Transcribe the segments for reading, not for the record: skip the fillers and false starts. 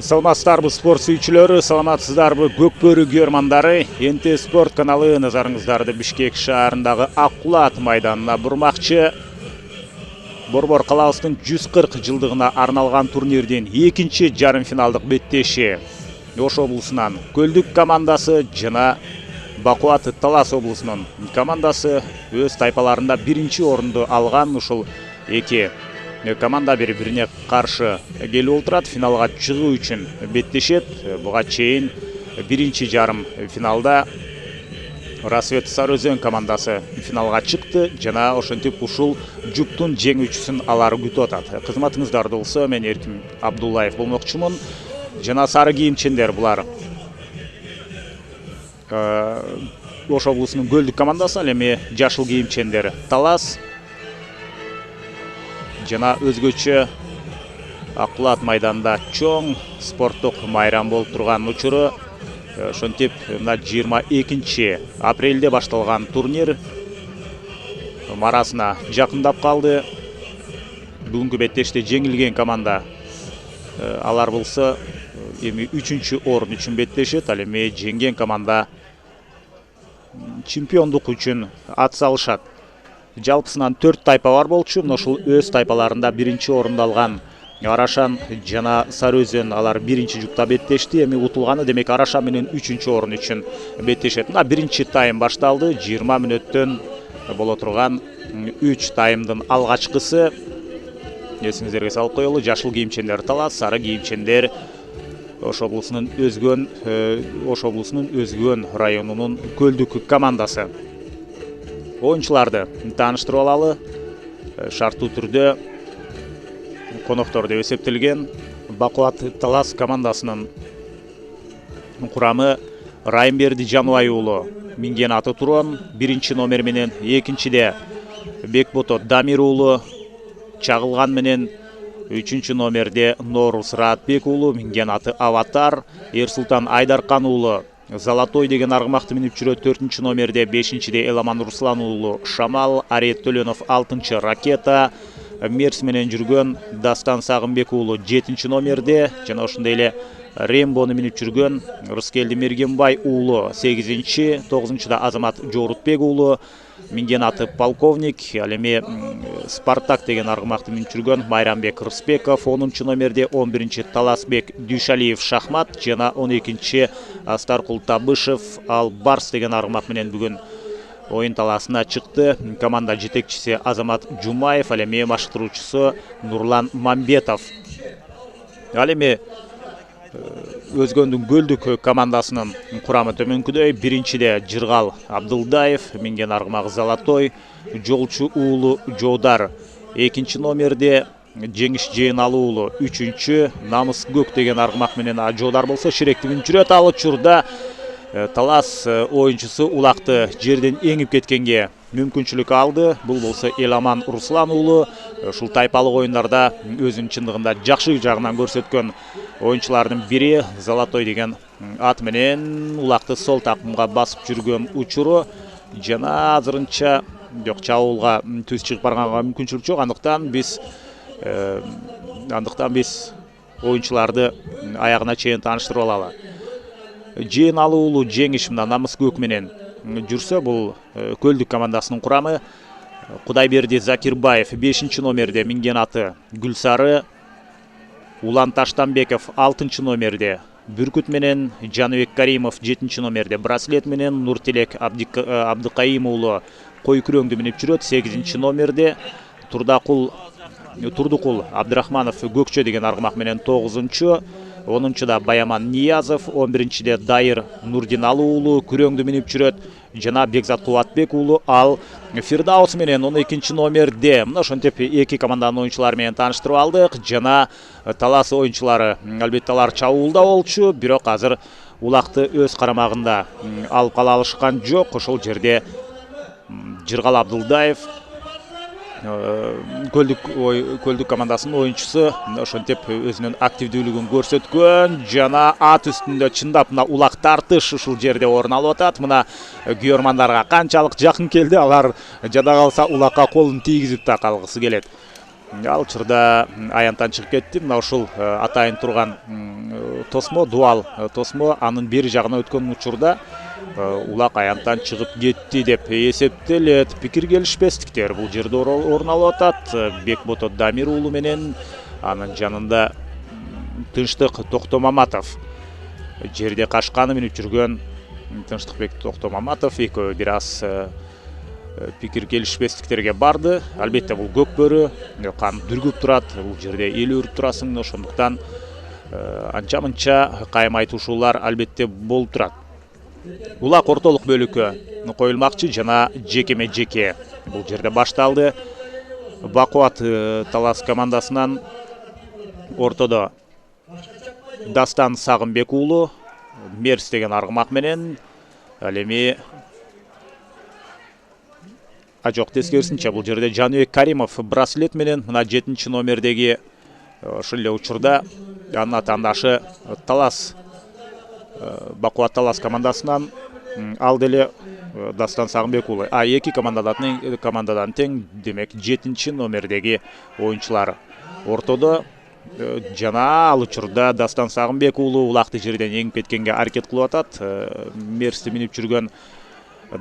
Саламатсыздарбы спорт сүйүүчүлөрү, саламатсыздарбы көкбөрү көрмандары. НТ Спорт каналы назарыңыздарды Бишкек шаарындагы Аккулат майданына бурмакчы. Борбор калабыздын 140 жылдыгына арналган турнирдин экинчи жарым финалдык беттеши Ош облусунан Көлдүк командасы жана Бакуат Талас облусунун командасы өз тайпаларында биринчи орунду алган. Ушул эки команда бири-бирине каршы келип отурат. Финалга чыгуу үчүн беттешет. Буга чейин биринчи жарым финалда Рассвет Сарыөзөн командасы финалга чыкты жана ошентип ушул жуптун жеңүүчүсүн алар күтүп атат. Кызматыңыздарды болсо, мен Эркин Абдуллаев болмокчумун. Жана сары кийимчендер булар Ош облусунун Көлдүк командасы, ал эми жашыл кийимчендер Талас. Жана өзгөчө Аккулат майданында чоң спорттук майрам болуп турган учуру. Ошентип мына 22 апрелде башталган турнир марасына жакындап калды. Бүгүнкү беттеште жеңилген команда алар болсо эми 3-чү орун үчүн беттешет. Ал эми жеңген команда чемпиондук үчүн ат салышат. Жалпысынан 4 тайпа бар болчу. Ошол өз тайпаларында биринчи орунду алган Арашан жана Сарыөзөн алар биринчи жупта беттешти. Эми утулганы демек Арашан менен 3-чү орун үчүн беттешет. Мына биринчи тайм башталды. 20 мүнөттөн боло турган 3 таймдын алгачкысы. Эсиңиздерге салып коелу, жашыл кийимчендер Талас, сары кийимчендер Ош облусунун Өзгөн районунун Көлдүк командасы. Оюнчуларды тааныштырып алалы. Шарттуу түрдө коноктор деп эсептелген Бакуат Талас командасынын курамы Райымберди Жанубай уулу минген аты Турон биринчи номер менен, экинчиде Бекбото Дамир уулу чагылган менен, 3-чү номерде Норус Раатбек уулу минген аты Аватар, Эрсултан Айдаркан уулу Золотой деген аргымакты минип жүрөт 4-чү номерде, 5-чиде Эламан Руслан уулу Шамал, Арет Төлөнов 6-чы Ракета, Мерс менен жүргөн Дастан Сагынбек уулу 7-чи номерде, жана ошондой эле Рембону минип жүргөн Рыскелди Мергенбай уулу 8-чи, 9-чыда Азамат Жорутбек уулу минген аты Полковник, ал эми Спартак деген аргымакты минип жүргөн Майрамбек Рысбеков 10-чы номерде, 11-чи Таласбек Дүйшалиев Шахмат жана 12-чи Астаркул Табышев ал Барс деген аргымак менен бүгүн оюн таласына чыкты. Команда жетекчиси Азамат Жумаев, ал эми баштыруучусу Нурлан Мамбетов. Ал эми Өзгөндүн Көлдүк командасынын курамы төмөнкүдөй. Биринчиде Жыргал Абдылдаев, минген аргымак Золотой, Жолчу уулу Жодар 2-чи номерде, Жеңиш Жыйыналы уулу 3-чү, Намыс Көк деген аргымак менен Жодар болсо ширектигин жүрөт. Ал учурда Талас оюнчусу улакты жерден эңип кеткенге мүмкүнчүлүк алды. Бул болсо Эламан Руслан уулу ушул тайпалык оюндарда өзүнүн чындыгында жакшы жагынан көрсөткөн оюнчулардын бири. Золотой деген ат менен улакты сол такымга басып жүргөн учуру жана азырынча чабуулга түз чыгып барганга мүмкүнчүлүк жок. Андыктан биз оюнчуларды аягына чейин тааныштырып алалы. Жыйыналы уулу Жеңиш мына Намыс Көк менен жүрсө, бул Көлдүк командасынын курамы. Кудайберди Закирбаев 5-чи номерде, минген аты Гүлсары. Улан Таштанбеков 6-чы номерде, Бүркүт менен. Жаныбек Каримов 7-чи номерде, Браслет менен. Нуртилек Абдыкайым уулу Кой күрөңдү минип жүрөт 8-чи номерде. Турдукул Абдрахманов Көкчө деген аргымак менен 9-чу. 10-чыда Баяман Ниязов, 11-чиде Дайыр Нурдиналы уулу күрөңдү минип жүрөт жана Бекзат Кубатбек уулу ал Фирдаус менен 12-чи номерде. Мына ошентип эки команданын оюнчулары менен тааныштырып алдык. Жана Талас оюнчулары албетте алар чабуулда болчу, бирок азыр улакты өз карамагында алып кала алышкан жок. Ошол жерде Жыргал Абдылдаев Көлдүк командасынын оюнчусу ошентип өзүнүн активдүүлүгүн көрсөткөн жана ат үстүндө чындап мына улак тартыш ушул жерде орун алып атат. Мына күйөрмандарга канчалык жакын келди, алар жада калса улакка колун тийгизип да калгысы келет. Ал учурда аянтан чыгып кетти. Мына ушул атайын турган тосмо, дуал тосмо анын бери жагына өткөн учурда улак аянтан чыгып кетти деп эсептелет. Пикир келишпестиктер бул жерде орун алып атат. Бекбото Дамир уулу менен анын жанында Тынчтык Токтомаматов. Жерде кашканы минип жүргөн Тынчтыкбек Токтомаматов экөө бир аз пикир келишпестиктерге барды. Албетте бул көк бөрү, кан дүргүп турат, бул жерде эл өрүп турасың, ошондуктан анча-мынча кайым айтышуулар албетте болуп турат. Улак ортолук бөлүккө коюлмакчы жана жекеме-жеке бул жерде башталды. Бакубат Талас командасынан ортодо Дастан Сагынбек уулу Мерс деген аргымак менен, ал эми жок, тескерисинче бул жерде Жаныбек Каримов браслет менен мына 7 номердеги ошол эле учурда анын атаандашы Талас Бакубат Талас командасынан ал деле Дастан Сагынбек уулу. Эки командадан тең, демек 7 номердеги оюнчулар ортодо жана ал учурда Дастан Сагынбек уулу улакты жерден эңип кеткенге аракет кылып атат. Мерсти минип жүргөн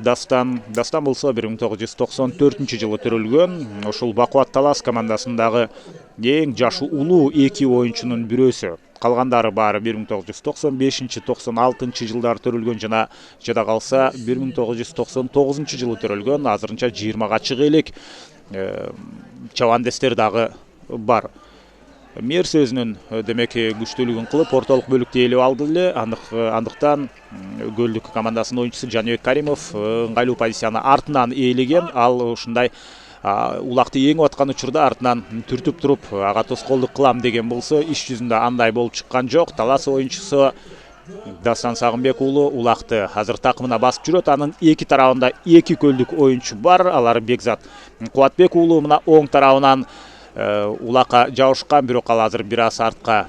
Дастан болсо 1994 жылы төрөлгөн. Ошол Бакубат Талас командасындагы эң жашы улуу 2 оюнчунун бирөөсү. Калгандары баары 1995-96 жылдары төрөлгөн жана жада калса 1999 жылы төрөлгөн. Азырынча 20га чыга элек чабандестер дагы бар. Мерс өзүнүн демек күчтүүлүгүн кылып ортолук бөлүктү ээлеп алды эле. Андыктан Көлдүк командасынын оюнчусу Жаныбек Каримов ыңгайлуу позицияны артынан ээлеген. Ал ушундай улакты эңип аткан учурда артынан түртүп туруп ага тоскоолдук кылам деген болсо, иш жүзүндө андай болуп чыккан жок. Талас оюнчусу Дастан Сагынбек уулу улакты азыр такымына басып жүрөт. Анын эки тарабында 2 көлдүк оюнчу бар. Алар Бекзат Кубатбек уулу мына оң тарабынан улакка жабышкан, бирок ал азыр бир аз артка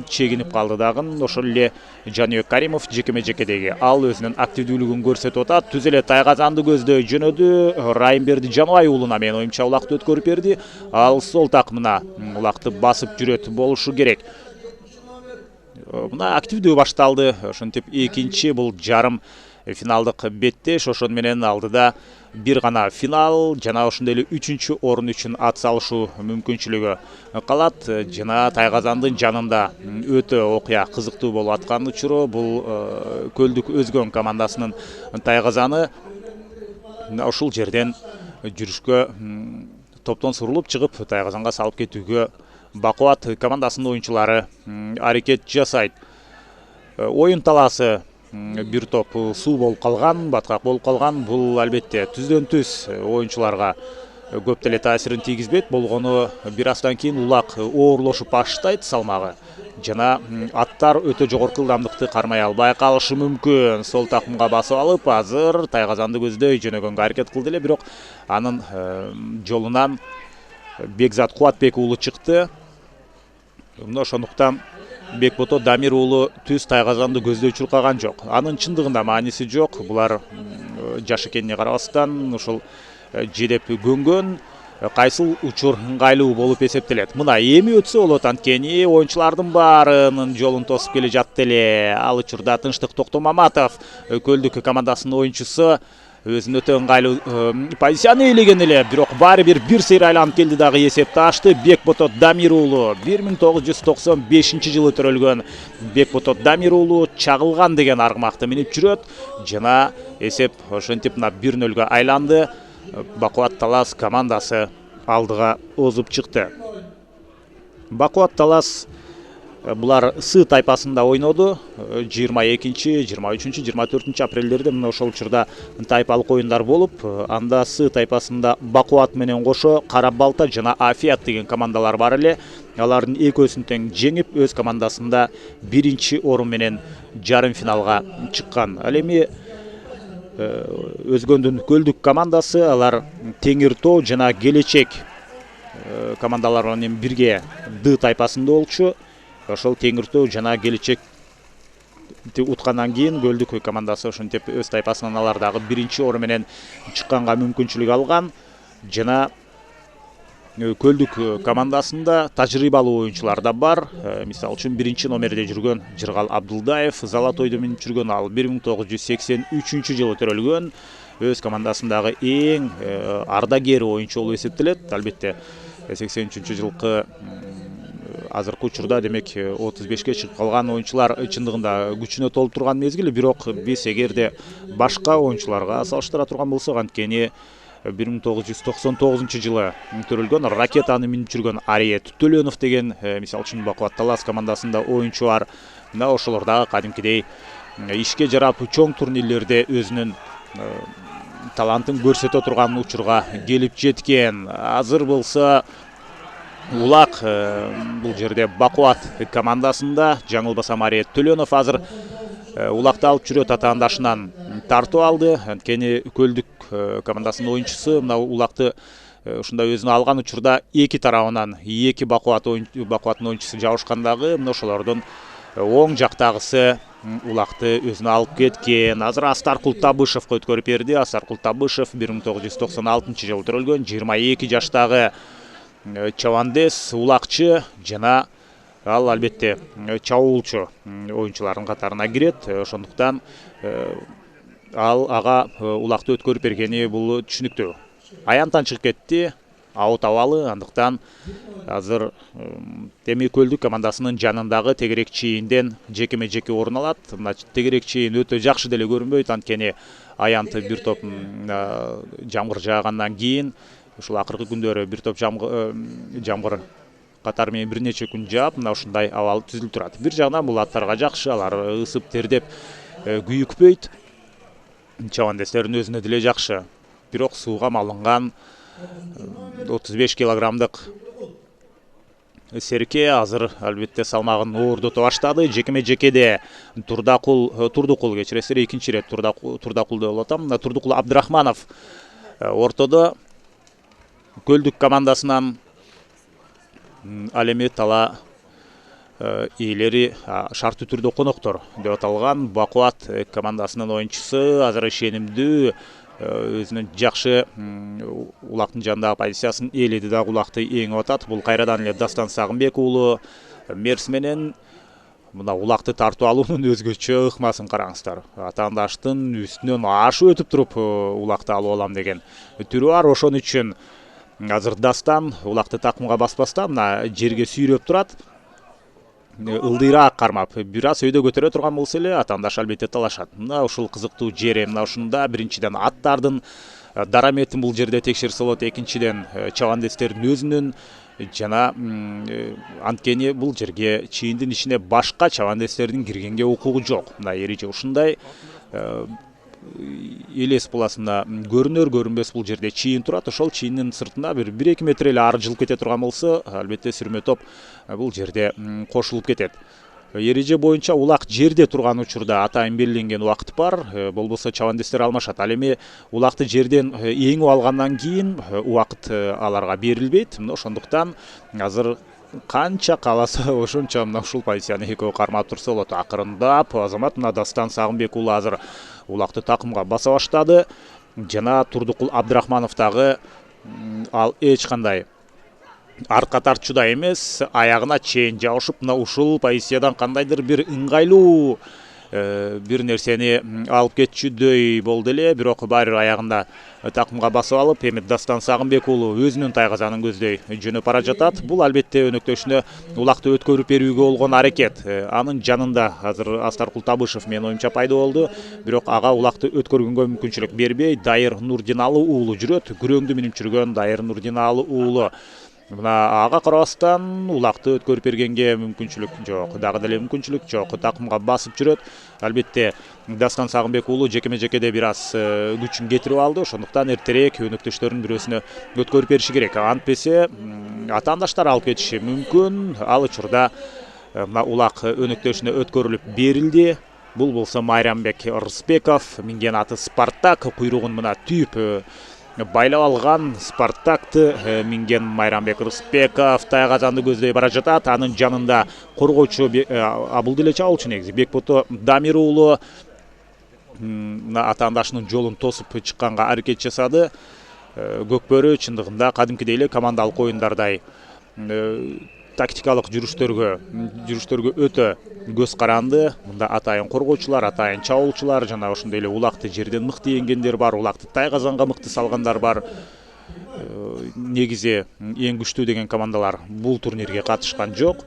чегинип калды дагы. Ошол эле Жаныбек Каримов жекеме-жекедеги ал өзүнүн активдүүлүгүн көрсөтүп атат. Түз эле Тайгазанды көздөй жөнөдү. Райымберди Жаныбай уулуна менин оюмча улакты өткөрүп берди. Ал сол такымына улакты басып жүрөт болушу керек. Мына активдүү башталды. Ошентип экинчи бул жарым финалдык беттеш. Ошон менен алдыда бир гана финал жана ошондой эле 3-чү орун үчүн ат салышуу мүмкүнчүлүгү калат. Жана Тайгазандын жанында өтө окуя кызыктуу болуп аткан учуру бул Көлдүк өзгөн командасынын Тайгазаны ушул жерден жүрүшкө топтон сурулуп чыгып Тайгазанга салып кетүүгө Бакубат командасынын оюнчулары аракет жасайт. Оюн талаасы бир топ суу болуп калган, баткак болуп калган. Бул албетте түздөн-түз оюнчуларга көп деле таасирин тийгизбейт. Болгону бир аздан кийин улак оорлошуп баштайт салмагы. Жана аттар өтө жогорку ылдамдыкты кармай албай калышы мүмкүн. Сол такымга басып алып, азыр Тайгазанды көздөй жөнөгөнгө аракет кылды эле, бирок анын жолунан Бекзат Кубатбек уулу чыкты. Ошондуктан Бекбото Дамир уулу түз Тайгазанды көздөй чуркаган жок. Анын чындыгында мааниси жок. Булар жаш экенине карабастан ушул жедеп көнгөн кайсыл учур ыңгайлуу болуп эсептелет. Мына эми өтсө болот, анткени оюнчулардын баарынын жолун тосуп келе жатты эле. Ал учурда Тынчтык Токтомаматов Көлдүк командасынын оюнчусу өзүнүн өтө ыңгайлуу позицияны ээлеген эле, бирок баары бир сейр айланып келди дагы эсепти ачты. Бекбото Дамир уулу 1995 жылы төрөлгөн Бекбото Дамир уулу чагылган деген аргымакты минип жүрөт жана эсеп ошентип мына 1-0 айланды. Бакубат Талас командасы алдыга озуп чыкты. Бакубат Талас булар Сы тайпасында ойноду. 22, 23, 24 апрелдерде мына ошол учурда тайпалык оюндар болуп, анда Сы тайпасында Бакубат менен кошо Кара Балта жана Афият деген командалар бар эле. Алардын экөөсүн тең жеңип, өз командасында 1-чи орун менен жарым финалга чыккан. Ал эми өзгөндүн Көлдүк командасы алар Теңир Тоо жана Келечек командалар менен бирге Д тайпасында болчу. Ошол Теңир Тоо жана Келечек уткандан кийин Көлдүк командасы ошентип өз тайпасынан алардагы 1-чи орун менен чыкканга мүмкүнчүлүк алган жана Көлдүк командасында тажрыйбалуу оюнчулар да бар. Мисалы үчүн 1-номерде жүргөн Жыргал Абдулдаев, Залатойдо минип жүргөн, ал 1983-жылы төрөлгөн. Өз командасындагы эң ардагер оюнчу болуп эсептелет. Албетте 83-жылкы азыркы учурда демек 35-ке чыгып калган оюнчулар чындыгында күчүнө толуп турган мезгил, бирок биз эгерде башка оюнчуларга салыштыра турган болсок, анткени 1999-жылы төрөлгөн Ракетаны минип жүргөн Ария Түтөлөнов деген, мисалы үчүн Бакубат Талас командасында оюнчу бар. Мына ошолор дагы кадимкидей ишке жарап чоң турнирлерде өзүнүн талантын көрсөтө турган учурга келип жеткен. Азыр болсо Улак бул жерде Бакубат командасында, жаңылбасам Ария Төлөнов азыр Улакты алып жүрөт, атаандашынан тартып алды. Анткени Көлдүк командасынын оюнчусу мына Улакты ушундай өзүнө алган учурда эки тарабынан эки Бакубаттын оюнчусу жабышкандагы, мына ошолордун оң жактагысы Улакты өзүнө алып кеткен. Азыр Астаркул Табышевго өткөрүп берди. Астаркул Табышев 1996-жылы төрөлгөн, 22 жаштагы чабандес, улакчы жана ал албетте чабуулчу оюнчулардын катарына кирет. Ошондуктан ага Улакты өткөрүп бергени бул түшүнүктүү. Аянтан чыгып кетти, аут абалы, андыктан азыр Темир Көлдүк командасынын жанындагы тегерек чийинден жекеме жеке орун алат. Мына тегерек чийин өтө жакшы деле көрүнбөйт, анткени аянты бир топ жамгыр жаагандан кийин, ушул акыркы күндөрү бир топ жамгыр катары менен бир нече күн жаап, мына ушундай абал түзүлүп турат. Бир жагынан бул аттарга жакшы, алар ысып тердеп күйүкпөйт. Чабандестердин өзүнө деле жакшы. Бирок сууга малынган 35 килограммдык Серке азыр албетте салмагын оордото баштады. Жекеме жекеде Турдукул кечиресиздер, экинчи ирет Турдукул деп атам. Турдукул Абдрахманов ортодо Көлдүк командасынан, ал эми тала ээлери шарттуу түрдө коноктор деп аталган Бакубат командасынын оюнчусу, азыр ишенимдүү, өзүнүн жакшы Улактын жанындагы позициясын ээледи дагы Улакты эңип атат. Бул кайрадан эле Дастан Сагынбек уулу Мерс менен мына Улакты тартып алуунун өзгөчө ыкмасын караңыздар. Атаандаштын үстүнөн ашып өтүп туруп Улакты алып алам деген түрү бар. Ошон үчүн азыр Дастан Улакты такымга баспастан мына жерге сүйрөп турат. Ылдыйраак кармап, бир аз өйдө көтөрө турган болсо эле атаандаш албетте талашат. Мына ушул кызыктуу жери, мына ушунда биринчиден аттардын дараметин бул жерде текшерсе болот, экинчиден чабандестердин өзүнүн жана анткени бул жерге чийиндин ичине башка чабандестердин киргенге укугу жок. Мына эреже ушундай. Элес буласында көрүнөр көрүнбөс бул жерде чийин турат. Ошол чийиндин сыртына бир 1-2 метр эле ары жылып кете турган болсо, албетте сүрмө топ бул жерде кошулуп кетет. Эреже боюнча Улак жерде турган учурда атайын белгиленген убакыт бар, болбосо чабандестер алмашат. Ал эми Улакты жерден эңип алгандан кийин убакыт аларга берилбейт. Ошондуктан азыр канча кааласа ошончо мына ушул позицияны экөө кармап турса болот. Акырындап Азамат мына Дастан Сагынбек уулу азыр Улакты такымга баса баштады. Жана Турдукул Абдрахманов дагы ал эч кандай артка тартчуда эмес, аягына чейин жабышып, мына ушул позициядан кандайдыр бир ыңгайлуу бир нерсени алып кетчүдөй болду эле. Бирок баары бир аягында такымга басып алып, эми Дастан Сагынбек уулу өзүнүн тайгазанын көздөй жөнөп бара жатат. Бул албетте өнөктөшүнө Улакты өткөрүп берүүгө болгон аракет. Анын жанында азыр Астаркул Табышев менен оюнча пайда болду. Бирок ага Улакты өткөргөнгө мүмкүнчүлүк бербей, Дайыр Нурдиналы уулу жүрөт. Күрөңдү минип жүргөн Дайыр Нурдиналы уулу. Мына ага карабастан Улакты өткөрүп бергенге мүмкүнчүлүк жок, дагы деле мүмкүнчүлүк жок. Такымга басып жүрөт. Албетте Дастан Сагынбек уулу жекеме жекеде бир аз күчүн кетирип алды. Ошондуктан эртерээк өнөктөштөрүнүн бирөөсүнө өткөрүп бериши керек. Антпесе атаандаштар алып кетиши мүмкүн. Ал учурда мына Улак өнөктөшүнө өткөрүлүп берилди. Бул болсо Майрамбек Рысбеков, минген аты Спартак, куйругун мына түйүп байлап алган Спартакты минген Майрамбек Рысбеков тайгазанды көздөй бара жатат. Анын жанында коргоочу бул деле чабуулчу негизи Бекбото Дамир уулу атаандашынын жолун тосуп чыкканга аракет жасады. Көкбөрү чындыгында кадимкидей эле командалык оюндардай тактикалык жүрүштөргө өтө көз каранды. Мында атайын коргоочулар, атайын чабуулчулар, жана ошондой эле улакты жерден мыкты еңгендер бар, улакты тайгазанга мыкты салгандар бар. Негизи эң күчтүү деген командалар бул турнирге катышкан жок.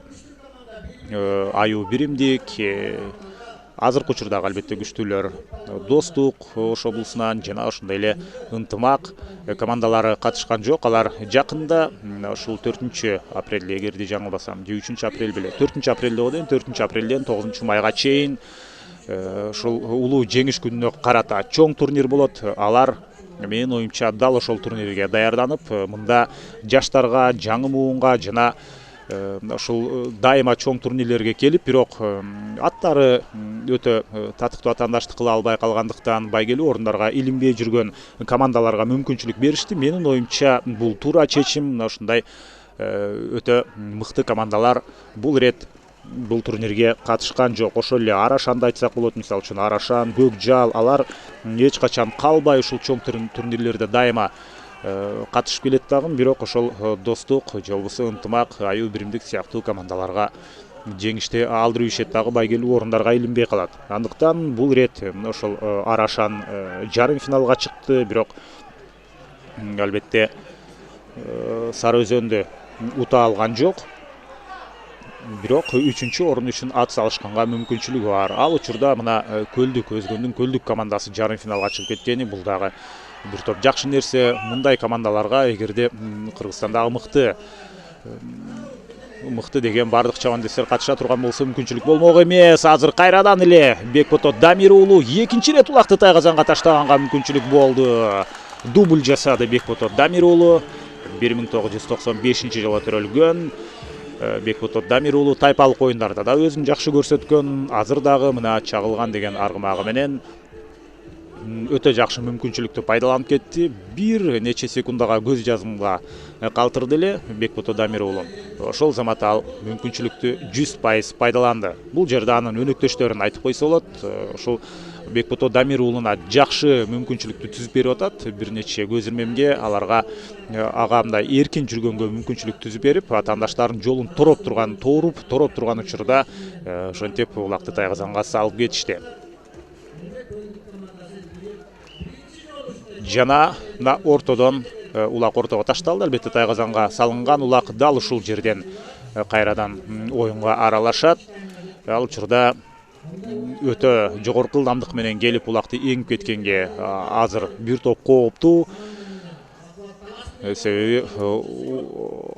Аюу биримдик, азыркы учурдагы албетте күчтүүлөр Достук Ош облусунан жана ошондой эле Ынтымак командалары катышкан жок. Алар жакында ушул 4-апрелде, эгерде жаңылбасам, 3-апрель беле, 4-апрелде болду. 4-апрелден 9-майга чейин ушул улуу жеңиш күнүнө карата чоң турнир болот. Алар менин оюмча дал ошол турнирге даярданып, мында жаштарга, жаңы муунга жана ошол дайыма чоң турнирлерге келип, бирок аттары өтө татыктуу атаандаштык кыла албай калгандыктан байгелүү орундарга илинбей жүргөн командаларга мүмкүнчүлүк беришти. Менин оюмча бул туура чечим. Ушундай өтө мыкты командалар бул ирет бул турнирге катышкан жок. Ошол эле Арашанды айтсак болот. Мисалы үчүн Арашан, Көкжал, алар эч качан калбай ушул чоң турнирлерде дайыма катышып келет дагы. Бирок ошол Достук же болбосо Ынтымак, Аюу биримдик сыяктуу командаларга жеңишти алдырып ишет дагы, байгелүү орундарга илинбей калат. Андыктан бул ирет ошол Арашан жарым финалга чыкты. Бирок албетте Сары Өзөндү ута алган жок. Бирок 3-орун үчүн ат салышканга мүмкүнчүлүгү бар. Ал учурда мына Өзгөндүн Көлдүк командасы жарым финалга чыгып кеткени бул дагы бир топ жакшы нерсе. Мындай командаларга эгерде Кыргызстандагы мыкты деген бардык чабандестер катыша турган болсо мүмкүнчүлүк болмок эмес. Азыр кайрадан эле Бекбото Дамир уулу 2-рет улакты тайгазанга таштаганга мүмкүнчүлүк болду. Дубль жасады Бекбото Дамир уулу. 1995-жылы төрөлгөн Бекбото Дамир уулу тайпалык оюндарда да өзүн жакшы көрсөткөн. Азыр дагы мына чагылган деген аргымагы менен өтө жакшы мүмкүнчүлүктү пайдаланып кетти. Бир нече секундага көз жазымга калтырды эле Бекбото Дамир уулу. Ошол замат ал мүмкүнчүлүктү 100% пайдаланды. Бул жерде анын өнөктөштөрүн айтып койсо болот. Ошол Бекбото Дамир уулуна жакшы мүмкүнчүлүктү түзүп берип атат. Бир нече көзирмемге аларга ага мындай эркин жүргөнгө мүмкүнчүлүк түзүп берип, атаандаштардын жолун тороп турган учурда ошентип улакты тайгазанга салып кетишти. Жана мына ортодон улак ортого ташталды. Албетте тайгазанга салынган улак дал ушул жерден кайрадан оюнга аралашат. Ал учурда өтө жогорку ылдамдык менен келип улакты эңип кеткенге азыр бир топ кооптуу. Себеби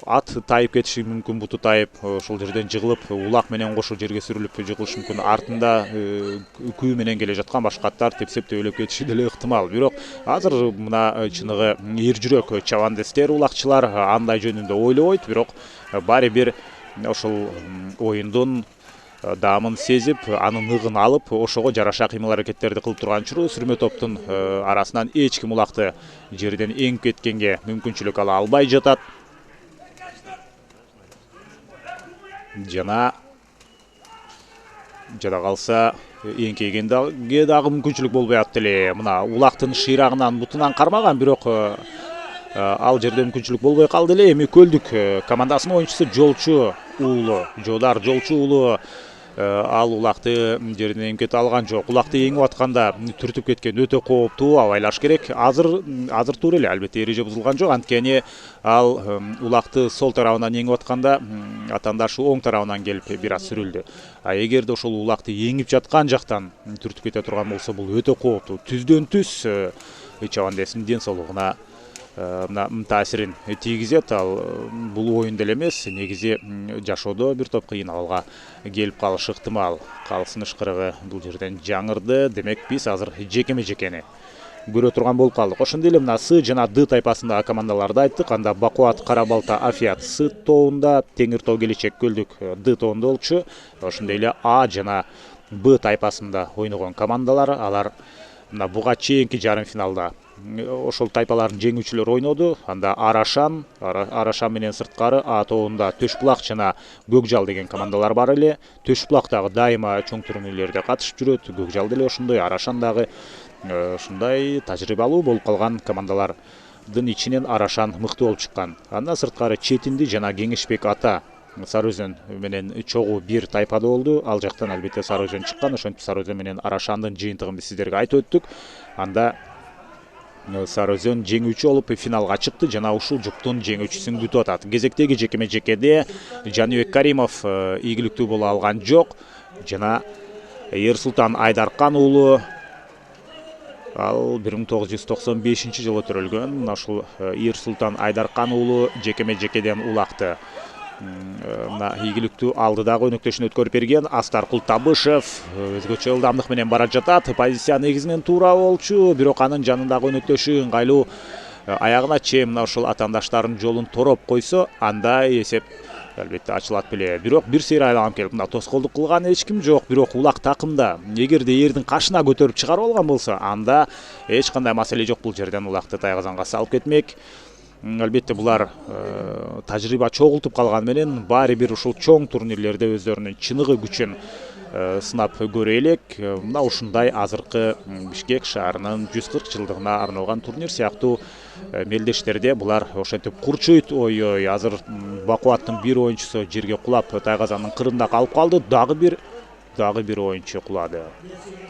ат тайып кетиши мүмкүн, буту тайып ошол жерден жыгылып, улак менен кошо жерге сүрүлүп жыгылышы мүмкүн. Артында күү менен келе жаткан башка аттар тепсеп төбөлөп кетиши деле ыктымал. Бирок азыр мына чыныгы эр жүрөк чабандестер, улакчылар андай жөнүндө ойлобойт. Бирок баары бир ошол оюндун даамын сезип, анын ыгын алып, ошого жараша кыймыл-аракеттерди кылып турган учуру сүрмө топтун арасынан эч ким улакты жерден эңип кеткенге мүмкүнчүлүк ала албай жатат. Жана жада калса эңкейгенге дагы мүмкүнчүлүк болбой атты эле. Мына улактын шыйрагынан бутунан кармаган, бирок ал жерде мүмкүнчүлүк болбой калды эле. Эми Көлдүк командасынын оюнчусу Жолчу уулу, Жодар Жолчу уулу ал улакты жерден эңип кете алган жок. Улакты эңип атканда түртүп кеткен өтө кооптуу, абайлаш керек. Азыр туура эле, албетте эреже бузулган жок. Анткени ал улакты сол тарабынан эңип атканда атаандашы оң тарабынан келип бир аз сүрүлдү. А эгерде ошол улакты эңип жаткан жактан түртүп кете турган болсо, бул өтө кооптуу. Түздөн түз чабандестин ден соолугуна таасирин тийгизет. Ал бул оюн деле эмес, негизи жашоодо бир топ кыйын абалга келип калышы ыктымал. Калсын ышкырыгы бул жерден жаңырды. Демек биз азыр жекеме-жекени көрө турган болуп калдык. Ошондой эле мына С жана Д тайпасындагы командаларды айттык. Анда Бакуат Кара Балта Афиат С тобунда, Теңир Тоо Келечек Көлдүк Д тобунда болчу. Ошондой эле А жана Б тайпасында ойногон командалар, алар мына буга чейинки жарым финалда ошол тайпалардын жеңүүчүлөрү ойноду. Анда Арашан менен сырткары А тобунда Төшбулак жана Көкжал деген командалар бар эле. Төшбулак дагы дайыма чоң турнирлерде катышып жүрөт. Көкжал деле ошондой, Арашан дагы ушундай тажрыйбалуу болуп калган командалар ичинен Арашан мыкты болуп чыккан. Андан сырткары Четинди жана Кеңешбек ата Сары Өзөн менен чогуу бир тайпада болду. Ал жактан албетте Сары Өзөн чыккан. Ошентип Сары Өзөн менен Арашандын жыйынтыгын биз сиздерге айтып өттүк. Анда Сары Өзөн жеңүүчү болуп финалга чыкты жана ушул жуптун жеңүүчүсүн күтүп атат. Кезектеги жекеме-жекеде Жаныбек Каримов ийгиликтүү боло алган жок жана Ерсултан Айдаркан уулу ал 1995 төрөлгөн. Ушул Ерсултан Айдаркан уулу жекеме-жекеден улакты. Мына ийгиликтүү алдыдагы өнөктөшүн өткөрүп берген Астар Култабышев өзгөчө ылдамдык менен бара жатат. Позиция негизинен туура болчу, бирок анын жанындагы өнөктөшү ыңгайлуу аягына чейин мына ушул атаандаштардын жолун тороп койсо, анда эсеп албетте ачылат беле. Бирок бир сейир айлаган келип мына тоскоолдук кылган эч ким жок. Бирок улак такымда эгерде эрдин кашына көтөрүп чыгарып алган болсо, анда эч кандай маселе жок. Бул жерден улакты тайгазанга салып кетмек. Албетте булар тажрыйба чогултуп калган менен баары бир ушул чоң турнирлерде өздөрүнүн чыныгы күчүн сынап көрө элек. Мына ушундай азыркы Бишкек шаарынын 140 жылдыгына арналган турнир сыяктуу мелдештерде булар ошентип курчуйт. Ой, азыр Бакубаттын бир оюнчусу жерге кулап тайгазандын кырында калып калды. Дагы бир оюнчу кулады.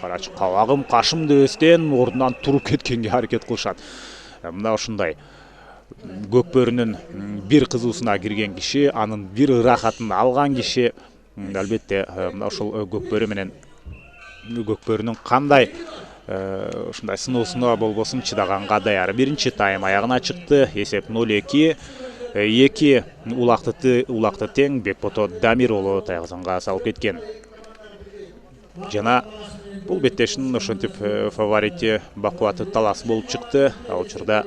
Карачы кабагым кашым дебестен ордунан туруп кеткенге аракет кылышат. Мына ушундай Көкбөрүнүн бир кызуусуна кирген киши, анын бир ырахатын алган киши албетте мына ушул Көкбөрү менен Көкбөрүнүн кандай ушундай сыноосуна болбосун чыдаганга даяр. Биринчи тайм аягына чыкты. Эсеп 0-2. 2 улакты тең Бекбото Дамир уулу тайгазанга салып кеткен. Жана бул беттештин ошентип фаворити Бакубаты талас болуп чыкты. Ал учурда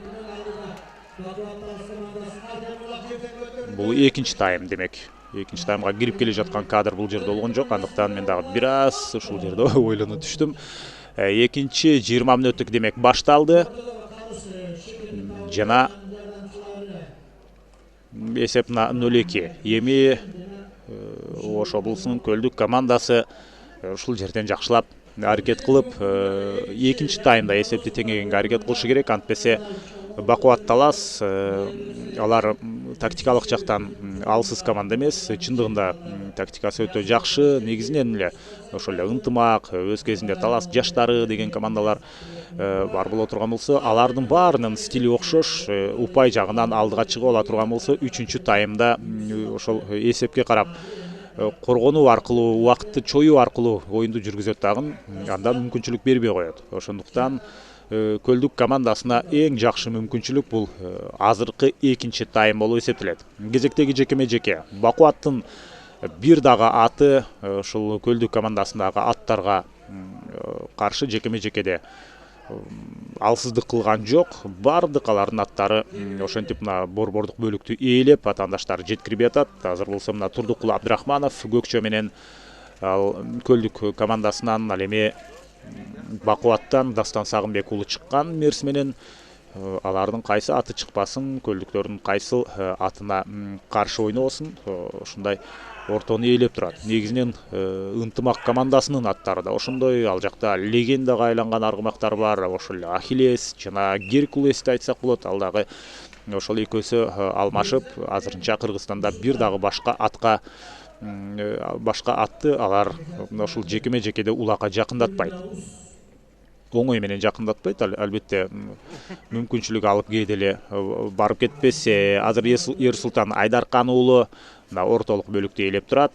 бул экинчи тайм демек. Экинчи таймга кирип келе жаткан кадр бул жерде болгон жок. Андыктан мен дагы бир аз ушул жерде ойлонуп түштүм. Экинчи 20 мүнөттүк демек башталды. Жана эсеп 0-2. Эми Ош облусунун Көлдүк командасы ушул жерден жакшылап аракет кылып, экинчи таймда эсепти теңегенге аракет кылышы керек. Антпесе Бакубат талас алар тактикалык жактан алсыз команда эмес, чындыгында тактикасы өтө жакшы. Негизинен эле ошол эле ынтымак, өз кезинде талас жаштары деген командалар бар боло турган болсо, алардын баарынын стили окшош. Упай жагынан алдыга чыгып ала турган болсо, 3-чү таймда ошол эсепке карап коргонуу аркылуу, убакытты чоюу аркылуу оюнду жүргүзөт дагы, анда мүмкүнчүлүк бербей коет. Ошондуктан Көлдүк командасына эң жакшы мүмкүнчүлүк бул азыркы экинчи тайм болуп эсептелет. Кезектеги жекеме-жеке Бакубаттын бир дагы аты ушул Көлдүк командасындагы аттарга каршы жекеме-жекеде алсыздык кылган жок. Бардык алардын аттары ошентип мына борбордук бөлүктү ээлеп атаандаштары жеткирип атат. Азыр болсо мына Турдукул Абдрахманов Көкчө менен ал Көлдүк командасынан, ал эми Бакубаттан Дастан Сагынбек уулу чыккан мерс менен алардын кайсы аты чыкпасын, Көлдүктөрдүн кайсы атына каршы ойнобосун, ушундай ортону ээлеп турат. Негизинен ынтымак командасынын аттары да ошондой. Ал жакта легендага айланган аргымактар бар. Ошол эле Ахиллес жана Геркулести айтсак болот. Ал дагы ошол экөөсү алмашып, азырынча Кыргызстанда бир дагы башка атты алар ушул жекеме-жекеде улакка жакындатпайт. Оңой менен жакындатпайт. Албетте мүмкүнчүлүк алып кээде эле барып кетпесе, азыр Ерсултан Айдаркан уулу мына ортолук бөлүктү ээлеп турат.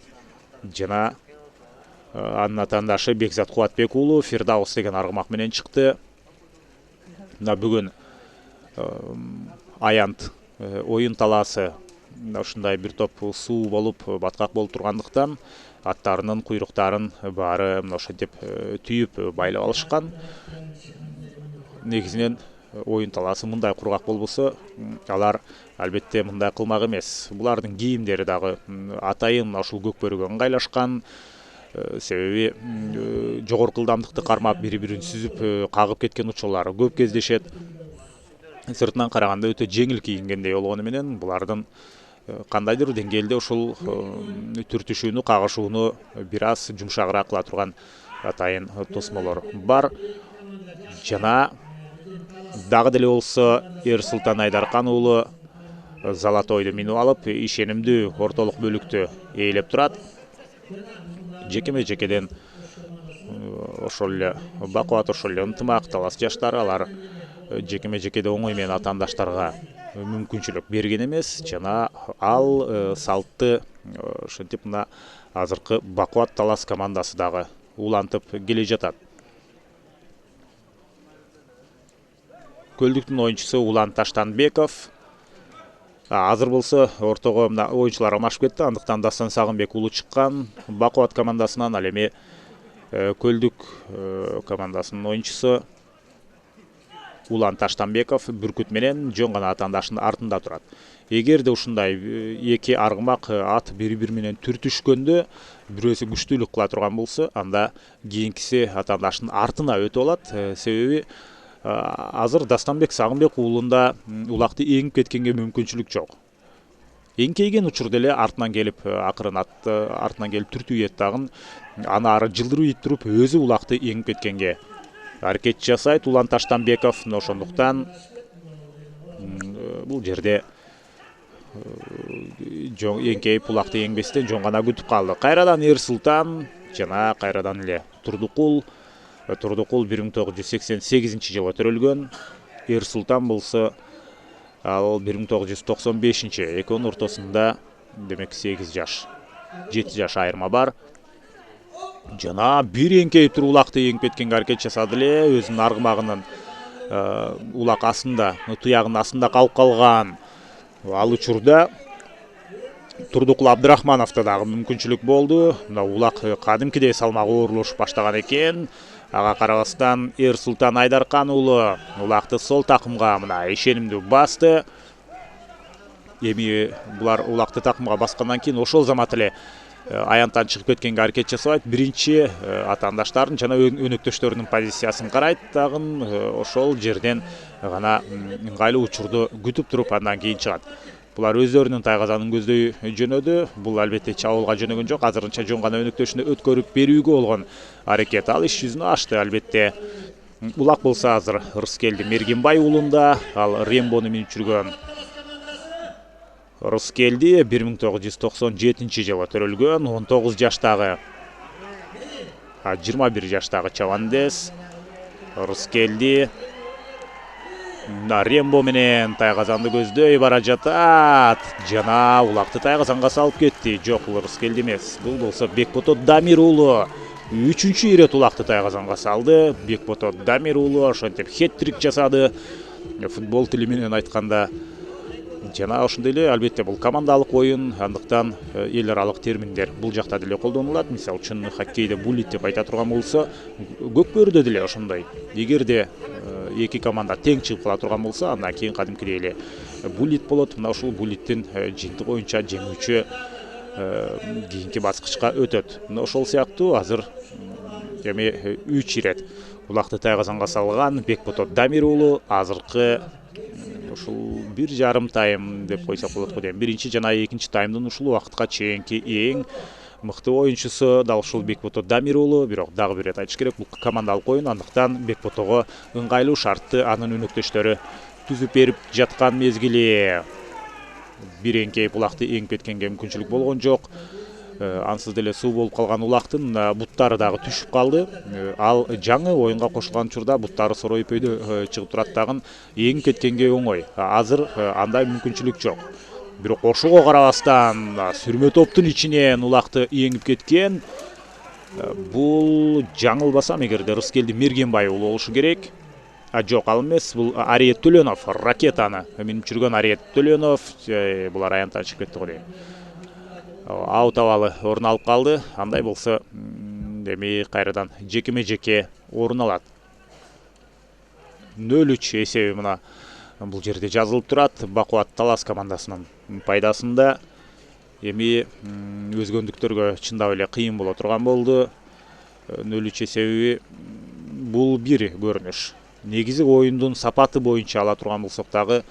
Жана анын атаандашы Бекзат Кубатбек уулу Фирдаус деген аргымак менен чыкты. Мына бүгүн аянт оюн талаасы ушундай бир топ суу болуп баткак болуп тургандыктан аттарынын куйруктарын баары ошентип түйүп байлап алышкан. Негизинен оюн талаасы мындай кургак болбосо, алар албетте мындай кылмак эмес. Булардын кийимдери дагы атайын ушул Көкбөрүгө ыңгайлашкан. Себеби жогорку ылдамдыкты кармап бири-бирин сүзүп кагып кеткен учурлары көп кездешет. Сыртынан караганда өтө жеңил кийингендей болгону менен булардын кандайдыр деңгээлде ушул түртүшүүнү, кагышууну бир аз жумшагыраак кыла турган атайын тосмолор бар. Жана дагы деле болсо Эрсултан Айдаркан уулу Золотойду минип алып, ишенимдүү ортолук бөлүктү ээлеп турат. Жекеме-жекеден ошол эле бакубат, ошол эле ынтымак талас жаштар, алар жекеме-жекеде оңой менен атаандаштарга мүмкүнчүлүк берген эмес. Жана ал салтты ошентип мына азыркы бакубат талас командасы дагы улантып келе жатат. Көлдүктүн оюнчусу Улан Таштанбеков. Азыр болсо ортого мына оюнчулар алмашып кетти, андыктан Дастан Сагынбек уулу чыккан бакубат командасынан. Ал эми Көлдүк командасынын оюнчусу Улан Таштанбеков бүркүт менен жөн гана атаандашынын артында турат. Эгерде ушундай эки аргымак ат бири-бири менен түртүшкөндө бирөөсү күчтүүлүк кыла турган болсо, анда кийинкиси атаандашынын артына өтүп алат. Себеби азыр Дастанбек Сагынбек уулунда улакты эңип кеткенге мүмкүнчүлүк жок. Эңкейген учурда эле артынан келип акырын атты, артынан келип түртүү эт дагы аны ары жылдыруу иттирип өзү улакты эңип кеткенге аракет жасайт Улан Таштанбеков. Ошондуктан бул жерде эңкейип улакты эңбестен жөн гана күтүп калды. Кайрадан Эрсултан жана кайрадан эле Турдукул 1988-жылы төрөлгөн. Эрсултан болсо ал 1995. Экөөнүн ортосунда демек 8 жаш, 7 жаш айырма бар. Жана бир эңкейип туруп улакты эңип кеткенге аракет жасады эле. Өзүнүн аргымагынын улак астында, туягынын астында калып калган. Ал учурда Турдукул Абдрахмановдо дагы мүмкүнчүлүк болду. Мына улак кадимкидей салмагы оорлошуп баштаган экен. Ага карабастан Эрсултан Айдаркан уулу улакты сол такымга мына ишенимдүү басты. Эми булар улакты такымга баскандан кийин ошол замат эле аянттан чыгып кеткенге аракет жасабайт. Биринчи атаандаштардын жана өнөктөштөрүнүн позициясын карайт, дагы ошол жерден гана ыңгайлуу учурду күтүп туруп андан кийин чыгат. Булар өздөрүнүн тайгазанын көздөй жөнөдү. Бул албетте чабуулга жөнөгөн жок. Азырынча жөн гана өнөктөшүнө өткөрүп берүүгө болгон аракет. Ал иш жүзүнө ашты албетте. Улак болсо азыр Рыскелди Мергенбай уулунда, ал Рембону минип жүргөн Рыскелди 1997-жылы төрөлгөн, 19 жаштагы 21 жаштагы чабандес Рыскелди Рембо менен тайгазанды көздөй бара жатат. Жана улакты тайгазанга салып кетти. Жок, бул Рыскелди эмес. Бул болсо Бекбото Дамир уулу 3-чү ирет улакты тайгазанга салды. Бекбото Дамир уулу ошентип хет-трик жасады. Футбол тили менен айтканда. Жана ошондой эле албетте бул командалык оюн, андыктан эл аралык терминдер бул жакта деле колдонулат. Мисалы үчүн хоккейде буллит деп айта турган болсо, көкпөрдө деле ошондой. Эгерде эки команда тең чыгып кала турган болсо, андан кийин кадимкидей эле буллит болот. Мына ушул буллиттин жыйынтык боюнча жеңүүчү кийинки баскычка өтөт. Мына ошол сыяктуу азыр эми 3 ирет улакты тайгазанга салган Бекбото Дамир уулу азыркы ушул 1,5 тайм деп койсок болот го дейм. Биринчи жана экинчи таймдын ушул убакытка чейинки эң мыкты оюнчусу дал ушул Бекбото Дамир уулу. Бирок дагы бир ирет айтыш керек, бул командалык оюн, андыктан Бекботого ыңгайлуу шартты анын өнөктөштөрү түзүп берип жаткан мезгили. Бир эңкейип улакты эңип кеткенге мүмкүнчүлүк болгон жок. Ансыз деле суу болуп калган улактын буттары дагы түшүп калды. Ал жаңы оюнга кошулган учурда буттары сороойпөйдө чыгып турат дагы эңип кеткенге оңой. Азыр андай мүмкүнчүлүк жок. Бирок ошого карабастан сүрмө топтун ичинен улакты эңип кеткен. Бул жаңылбасам эгерде Рыскелди Мергенбай уулу болушу керек. Жок, ал эмес, бул Ариет Төлөнов, ракетаны минип жүргөн Ариет Төлөнов. Булар аянттан чыгып кетти го дейм. Аут абалы орун алып калды. Андай болсо эми кайрадан жекеме-жеке орун алат. 0-3 эсеби мына бул жерде жазылып турат. Бакубат талас командасынын пайдасында. Эми өзгөндүктөргө чындап эле кыйын боло турган болду. 0-3 эсеби бул бир көрүнүш. Негизи оюндун сапаты боюнча ала турган болсок дагы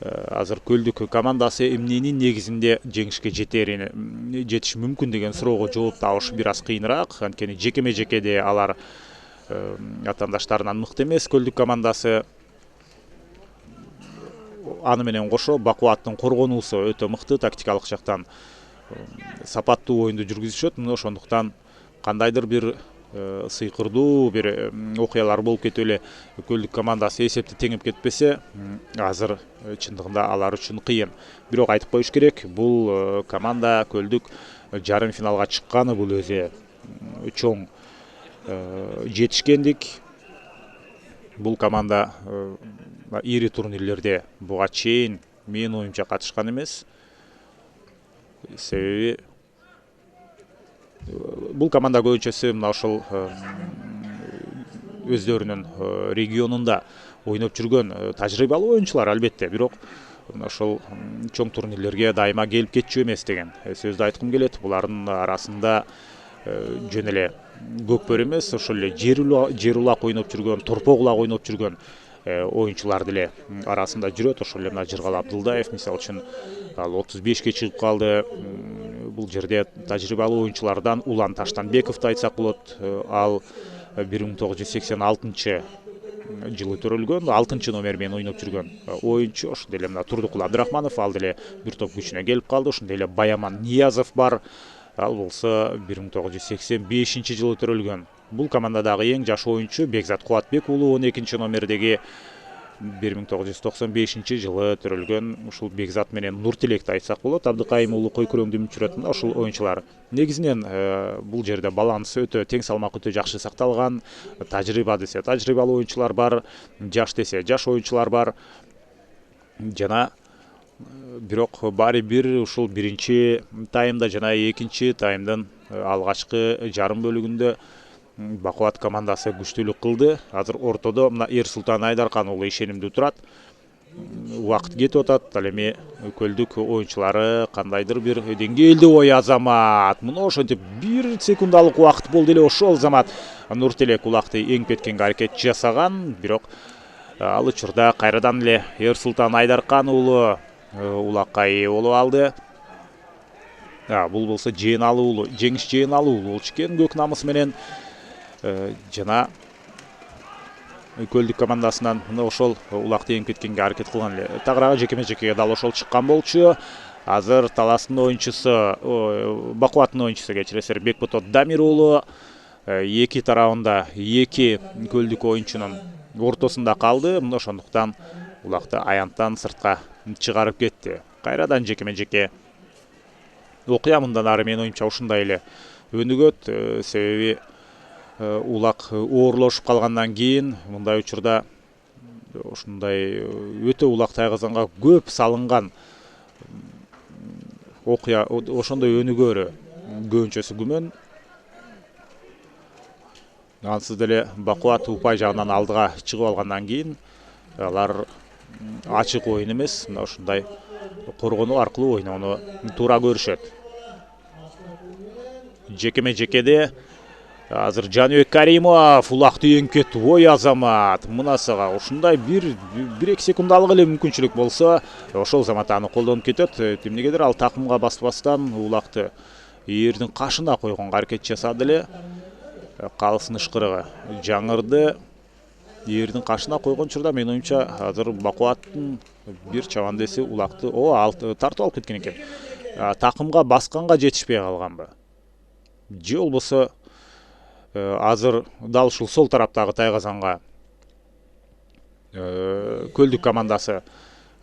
азыр Көлдүк командасы эмненин негизинде жеңишке жетиш мүмкүн деген суроого жооп табыш бир аз кыйыныраак. Анткени жекеме-жекеде алар атаандаштарынан мыкты эмес Көлдүк командасы. аны менен кошо Бакубаттын коргонуусу өтө мыкты, тактикалык жактан сапаттуу оюнду жүргүзүшөт. Мына ошондуктан кандайдыр бир сыйкырдуу бир окуялар болуп кетип эле Көлдүк командасы эсепти теңеп кетпесе, азыр чындыгында алар үчүн кыйын. Бирок айтып коюш керек, бул команда Көлдүк жарым финалга чыкканы бул өзү чоң жетишкендик. Бул команда ири турнирлерде буга чейин менин оюмча катышкан эмес. Себеби бул команда көбүнчөсү мына ошол өздөрүнүн регионунда ойноп жүргөн тажрыйбалуу оюнчулар албетте, бирок ошол чоң турнирлерге дайыма келип кетчү эмес деген сөздү айткым келет. Булардын арасында жөн эле көкбөр эмес, ошол эле жер улак ойноп жүргөн, торпок улак ойноп жүргөн оюнчулар деле арасында жүрөт. Ошол эле мына Жыргал Абдылдаев мисалы үчүн ал 35ке чыгып калды. Бул жерде тажрыйбалуу оюнчулардан Улан Таштанбековду айтсак болот. Ал 1986 жылы төрөлгөн, 6 номер менен ойноп жүргөн оюнчу. Ошондой эле мына Турдукул Абдрахманов ал деле бир топ күчүнө келип калды. Ошондой эле Баяман Ниязов бар. Ал болсо 1985 жылы төрөлгөн. Бул командадагы эң жаш оюнчу Бекзат Кубатбек уулу 12 номердеги 1995 жылы төрөлгөн. Ушул Бекзат менен Нуртилекти айтсак болот. Абдыкайым уулу кой күрөңдү мүчүрөтүн ошол оюнчулар. Негизинен бул жерде баланс өтө тең, салмак өтө жакшы сакталган. Тажрыйба десе тажрыйбалуу оюнчулар бар, жаш десе жаш оюнчулар бар. Жана бирок баары бир ушул биринчи таймда жана экинчи таймдын алгачкы жарым бөлүгүндө Бакубат командасы күчтүүлүк кылды. Азыр ортодо мына Эрсултан Айдаркан уулу ишенимдүү турат. Убакыт кетип атат. Ал эми Көлдүк оюнчулары кандайдыр бир деңгээлде ой Азамат. Мына ошентип 1 секундалык убакыт болду эле. Ошол Азамат Нуртилек улакты эңип кеткенге аракет жасаган, бирок ал учурда кайрадан эле Эрсултан Айдаркан уулу улакка ээ болуп алды. Бул болсо Жээналы уулу, Жеңиш Жээналы уулу болчу экен көк намыс менен. Жана Көлдүк командасынан мына ошол улакты эңип кеткенге аракет кылган эле. Тагыраагы жекеме-жекеге дал ошол чыккан болчу. Азыр таластын оюнчусу, Бакубаттын оюнчусу кечиресиздер, Бекбото Дамир уулу эки тарабында эки Көлдүк оюнчунун ортосунда калды. Мына ошондуктан улакты аянттан сыртка чыгарып кетти. Кайрадан жекеме-жеке окуя мындан ары менин оюмча ушундай эле өнүгөт. Себеби улак оорлошуп калгандан кийин мындай учурда ушундай өтө улак тайгазанга көп салынган окуя ошондой өнүгөөрү көбүнчөсү күмөн. Ансыз деле Бакубат упай жагынан алдыга чыгып алгандан кийин алар ачык оюн эмес, мына ушундай коргонуу аркылуу ойноону туура көрүшөт. Жекеме-жекеде азыр Жаныбек Каримов улакты эңип кетти. Ой Азамат, мына сага ушундай 1-2 секундалык эле мүмкүнчүлүк болсо, ошол Азамат аны колдонуп кетет. Эмнегедир ал такымга баспастан улакты эрдин кашына койгонго аракет жасады эле. Калыстын ышкырыгы жаңырды. Эрдин кашына койгон учурда менин оюмча азыр Бакубаттын бир чабандеси улакты тартып алып кеткен экен. Такымга басканга жетишпей калганбы? Же болбосо азыр дал ушул сол тараптагы тайгазанга Көлдүк командасы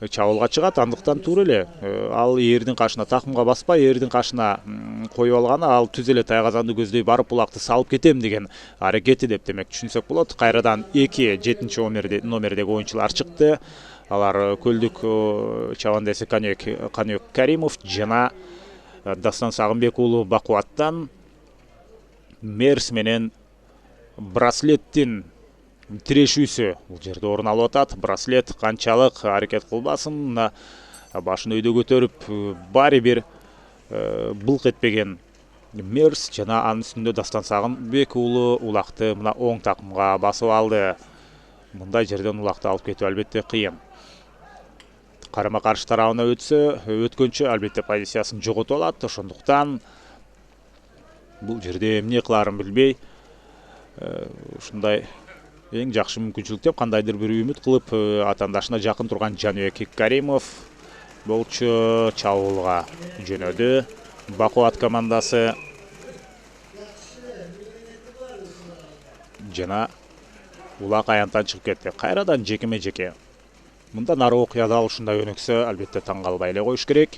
чабуулга чыгат. Андыктан туура эле ал эрдин кашына такымга баспай, эрдин кашына коюп алганы ал түз эле тайгазанды көздөй барып улакты салып кетем деген аракети деп демек түшүнсөк болот. Кайрадан 7 номердеги оюнчулар чыкты. Алар Көлдүк чабандеси Каныбек Каримов жана Дастан Сагынбек уулу Бакубаттан Мерс менен Браслеттин тирешүүсү бул жерде орун алып атат. Браслет канчалык аракет кылбасын, башын өйдө көтөрүп баары бир былк этпеген Мерс жана анын үстүндө Дастан Сагынбек уулу улакты мына оң такымга басып алды. Мындай жерден улакты алып кетүү албетте кыйын. Карама-каршы тарабына өткөнчө албетте позициясын жоготуп алат. Ошондуктан бул жерде эмне кылаарын билбей ушундай эң жакшы мүмкүнчүлүк деп кандайдыр бир үмүт кылып атаандашына жакын турган Жаныбек Каримов болчу чабуулга жөнөдү. Бакубат командасы жана Улак аянттан чыгып кетти. Кайрадан жекеме-жеке. Мындан ары окуяда ушундай өнөксө албетте таң калбай эле коюш керек.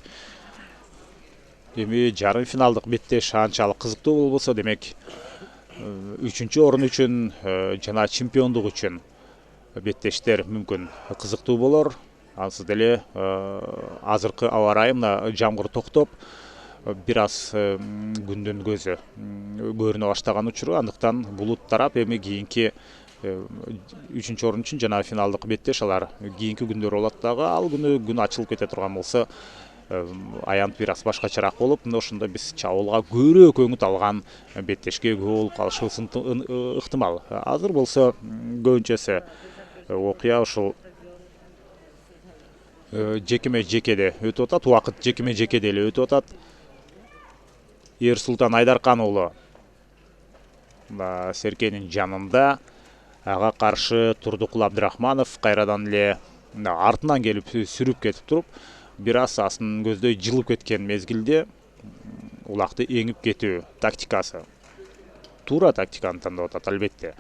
Эми жарым финалдык беттеш анчалык кызыктуу болбосо, демек 3-чү орун үчүн жана чемпиондук үчүн беттештер мүмкүн кызыктуу болор. Ансыз деле азыркы аба ырайы мына жамгыр токтоп, бир аз күндүн көзү көрүнө баштаган учуру, андыктан булут тарап эми кийинки 3-чү орун үчүн жана финалдык беттеш алар кийинки күндөр болот дагы. Ал күнү күн ачылып кете турган болсо аянт бир аз башкачараак болуп, мына ошондо биз чабуулга көбүрөөк көңүт алган беттешке күбө болуп калышыбыз ыктымал. Азыр болсо көбүнчөсү окуя ушул жекеме-жекеде өтүп атат, убакыт жекеме-жекеде эле өтүп атат. Эрсултан Айдаркан уулу Серкенин жанында, ага каршы Турдукул Абдрахманов кайрадан эле артынан келип сүрүп кетип туруп, бир аз астын көздөй жылып кеткен мезгилде Улакты эңип кетүү тактикасы. Туура тактиканы тандап атат албетте.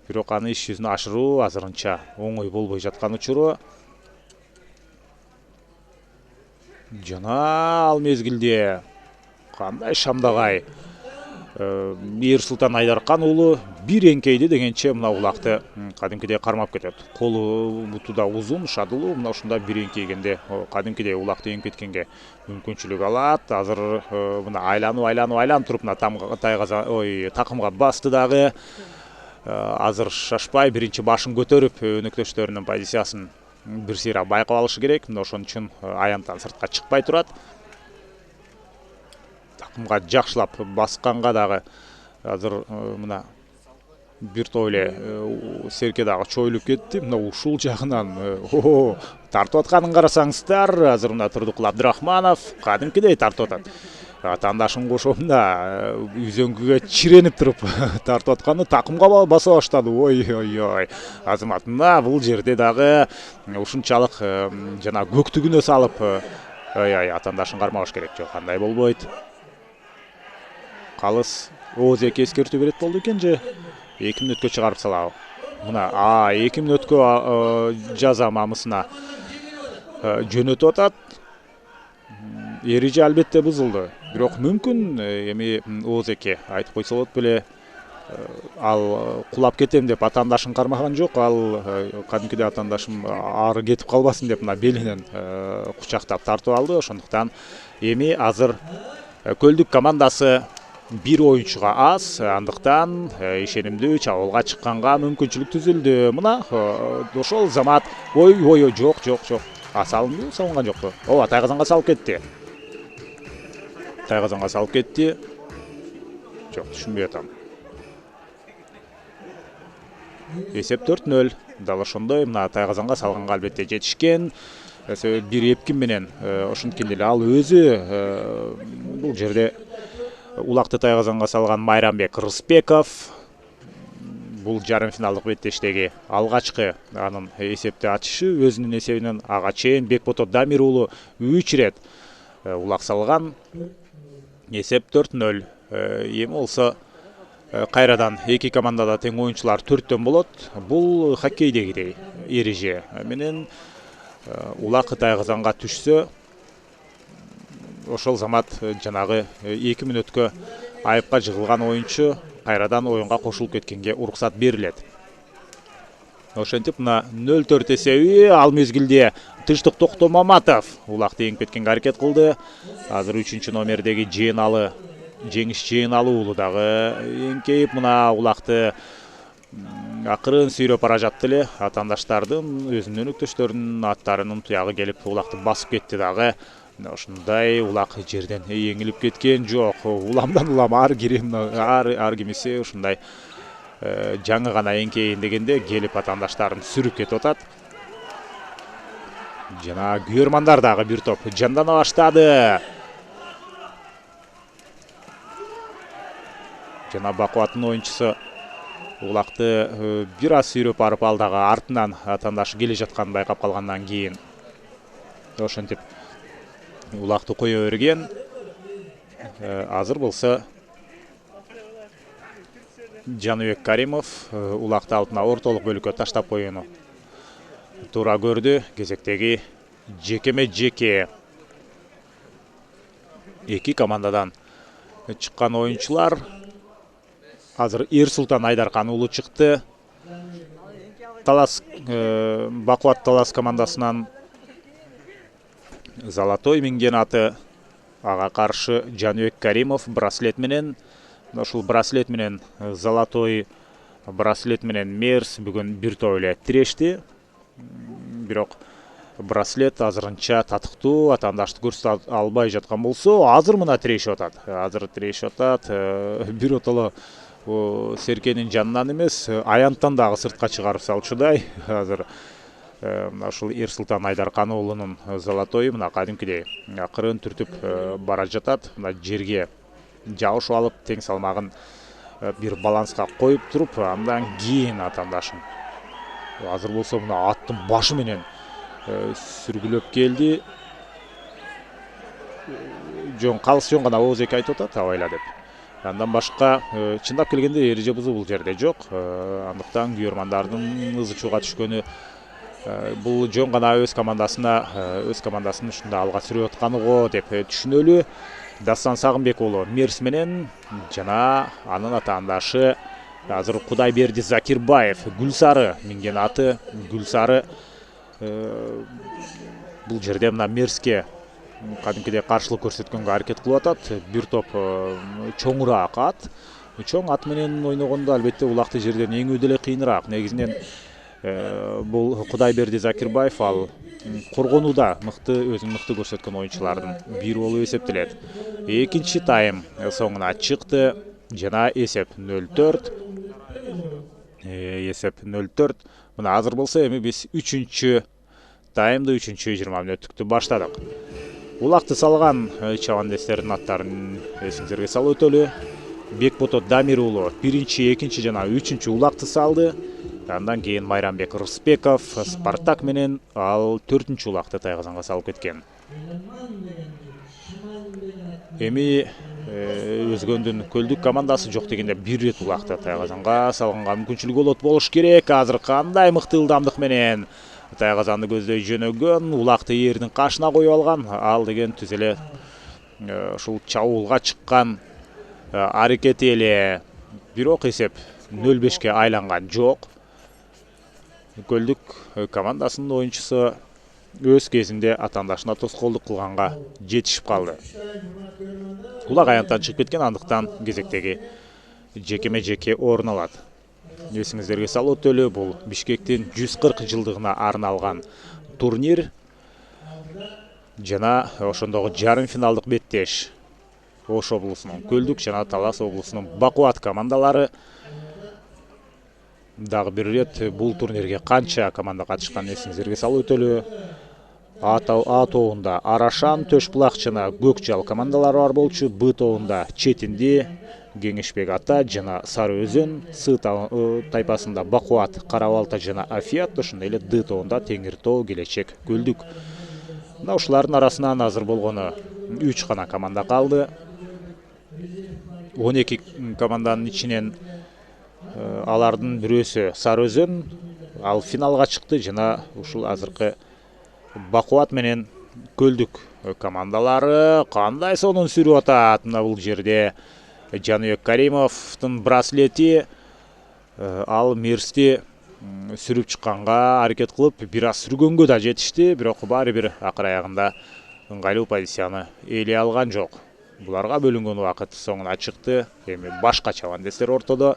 Бирок аны иш жүзүнө ашыруу азырынча оңой болбой жаткан учуру. Жана ал мезгилде кандай шамдагай Эрсултан Айдаркан уулу бир эңкейди дегенче мына Улакты кадимкидей кармап кетет. Колу буту да узун, шадылуу, мына ушунда бир эңкейгенде кадимкидей Улакты эңип кеткенге мүмкүнчүлүк алат. Азыр мына айланып туруп мына такымга басты дагы. Азыр шашпай биринчи башын көтөрүп өнөктөштөрүнүн позициясын бир сыйра байкап алышы керек. Мына ошон үчүн аянттан сыртка чыкпай турат. Такымга жакшылап басканга дагы азыр мына бир топ эле Серке дагы чоюлуп кетти. Мына ушул жагынан тартып атканын карасаңыздар, азыр мына Турдукул Абдрахманов кадимкидей тартып атат. Атаандашын кошуп мына үзөңгүгө чиренип туруп тартып атканы такымга баса баштады. Ой. Азамат мына бул жерде дагы ушунчалык жана көктүгүнө салып атаандашын кармабаш керек. Жок, кандай болбойт. Калыс Оозеке эскертүү берет болду экен же 2 мүнөткө чыгарып салабы. Мына 2 мүнөткө жаза мамысына жөнөтүп атат. Эреже албетте бузулду. Бирок мүмкүн эми Оозеке айтып койсо болот беле, ал кулап кетем деп атаандашын кармаган жок. Ал кадимкидей атаандашым ары кетип калбасын деп мына белинен кучактап тартып алды. Ошондуктан эми азыр Көлдүк командасы бир оюнчуга аз, андыктан ишенимдүү чабуулга чыкканга мүмкүнчүлүк түзүлдү. Мына ошол Замат жок. Салынды, салынган жокпу? Ооба, Тайгазанга салып кетти. Жок, түшүнбөй атам. Эсеп 4-0. Дал ошондой мына Тайгазанга салганга албетте жетишкен. Бир эпкин менен ошонткенде эле ал өзү бул жерде Улакты Тайгазанга салган Майрамбек Рыспеков. Бул жарым финалдык беттештеги алгачкы анын эсепти ачышы. Өзүнүн эсебинен ага чейин Бекбото Дамир уулу 3 ирет Улак салган. Эсеп 4-0. Эми болсо кайрадан эки командада тең оюнчулар 4төн болот. Бул хоккейдегидей эреже менен Улак Тайгазанга түшсө, ошол Замат жанагы 2 мүнөткө айыпка жыгылган оюнчу кайрадан оюнга кошулуп кеткенге уруксат берилет. Ошентип мына 0-4 эсеби. Ал мезгилде Тынчтык Токтомаматов Улакты эңип кеткенге аракет кылды. Азыр 3-чү номердеги Жеңиш Жыйыналы уулу дагы эңкейип мына Улакты акырын сүйрөп бара жатты эле. Атаандаштардын өзүнүн өнөктөштөрүнүн аттарынын туягы келип Улакты басып кетти дагы. Ошондой Улак жерден эңилип кеткен жок. Уламдан улам ар кимиси ушундай жаңы гана эңкейин дегенде келип атаандаштарын сүрүп кетип атат. Жана күйөрмандар дагы бир топ жандана баштады. Жана Бакубаттын оюнчусу улакты бир аз сүйрөп барып алдагы артынан атандашы келе жатканын байкап калгандан кийин ошентип улакты кое берген. Азыр болсо Жаныбек Каримов улакты алдына ортолук бөлүккө таштап коюуну туура көрдү. Кезектеги жекеме-жеке эки командадан чыккан оюнчулар. Азыр Эрсултан Айдаркан уулу чыкты. Талас Бакубат Талас командасынан Золотой минген аты, ага каршы Жаныбек Каримов браслет менен. Ушул браслет менен Золотой браслет менен Мерс бүгүн бир топ эле тирешти. Бирок браслет азырынча татыктуу атандашты көрсөтө албай жаткан болсо, азыр мына тирешип атат. Бир отоло Серкенин жанынан эмес, аянттан дагы сыртка чыгарып салчудай. Азыр ушул Эрсултан Айдаркан уулунун Золотой мына кадимкидей акырын түртүп бара жатат. Мына жерге жабышып алып, тең салмагын бир баланска коюп туруп, андан кийин атандашын. Азыр болсо мына аттын башы менен сүргүлөп келди. Калыс жөн гана ооз эки айтып атат, абайла деп. Андан башка чындап келгенде эреже бузуу бул жерде жок. Андыктан күйөрмандардын ызы чууга түшкөнү бул жөн гана өз командасын ушунда алга сүрүп атканы го деп түшүнөлү. Дастан Сагынбек уулу Мерс менен жана анын атаандашы азыр Кудайберди Закирбаев Гүлсары минген аты. Гүлсары бул жерде мына Мерске кадимкидей каршылык көрсөткөнгө аракет кылып атат. Бир топ чоңураак ат. Чоң ат менен ойногондо албетте улакты жерден эңүү деле кыйыныраак. Негизинен бул Кудайберди Закирбаев ал коргонууда өзүн мыкты көрсөткөн оюнчулардын бири болуп эсептелет. Экинчи тайм соңуна чыкты жана эсеп 0-4. Мына азыр болсо эми биз 3-чү таймды 3-20 мүнөттүктү баштадык. Улакты салган чабандестердин аттарын эсиңизерге салып өтөлү. Бекбото Дамир уулу 1-чи, 2-чи жана 3-чү улакты салды. Андан кийин Майрамбек Рыспеков Спартак менен ал 4-чү улакты тайгазанга салып кеткен. Эми өзгөндүн Көлдүк командасы жок дегенде бир рет улакты тайгазанга салганга мүмкүнчүлүгү болуш керек. Азыр кандай мыкты ылдамдык менен тайгазанды көздөй жөнөгөн, улакты эрдин кашына коюп алган. Ал деген түз эле ушул чабуулга чыккан аракети эле. Бирок эсеп 0-5ке айланган жок. Көлдүк командасынын оюнчусу өз кезинде атаандашына тоскоолдук кылганга жетишип калды. Улак аянттан чыгып кеткен, андыктан кезектеги жекеме-жеке орун алат. Эсиңиздерге салып өтөлү, бул Бишкектин 140 жылдыгына арналган турнир жана ошондогу жарым финалдык беттеш Ош облусунун Көлдүк жана Талас облусунун Бакубат командалары. Дагы бир рет бул турнирге канча команда катышканын эсиңиздерге салып өтөлү. А тобунда Арашан, Төшбулак жана Көкжал командалары бар болчу. Б тобунда Четинди, Кеңешбек Ата жана Сары Өзөн. С тайпасында Бакубат, Кара Балта жана Афият. Ошондой эле Д тобунда Теңир Тоо, Келечек, Көлдүк. Мына ушулардын арасынан азыр болгону 3 гана команда калды. 12 команданын ичинен алардын бирөөсү Сары Өзөн, ал финалга чыкты жана ушул азыркы Бакубат менен Көлдүк командалары кандай сонун сүрүп атат. Мына бул жерде Жаныбек Каримовдун браслети ал Мерсти сүрүп чыкканга аракет кылып, бир аз сүргөнгө да жетишти, бирок баары бир акыр аягында ыңгайлуу позицияны ээлей алган жок. Буларга бөлүнгөн убакыт соңуна чыкты. Эми башка чабандестер ортодо.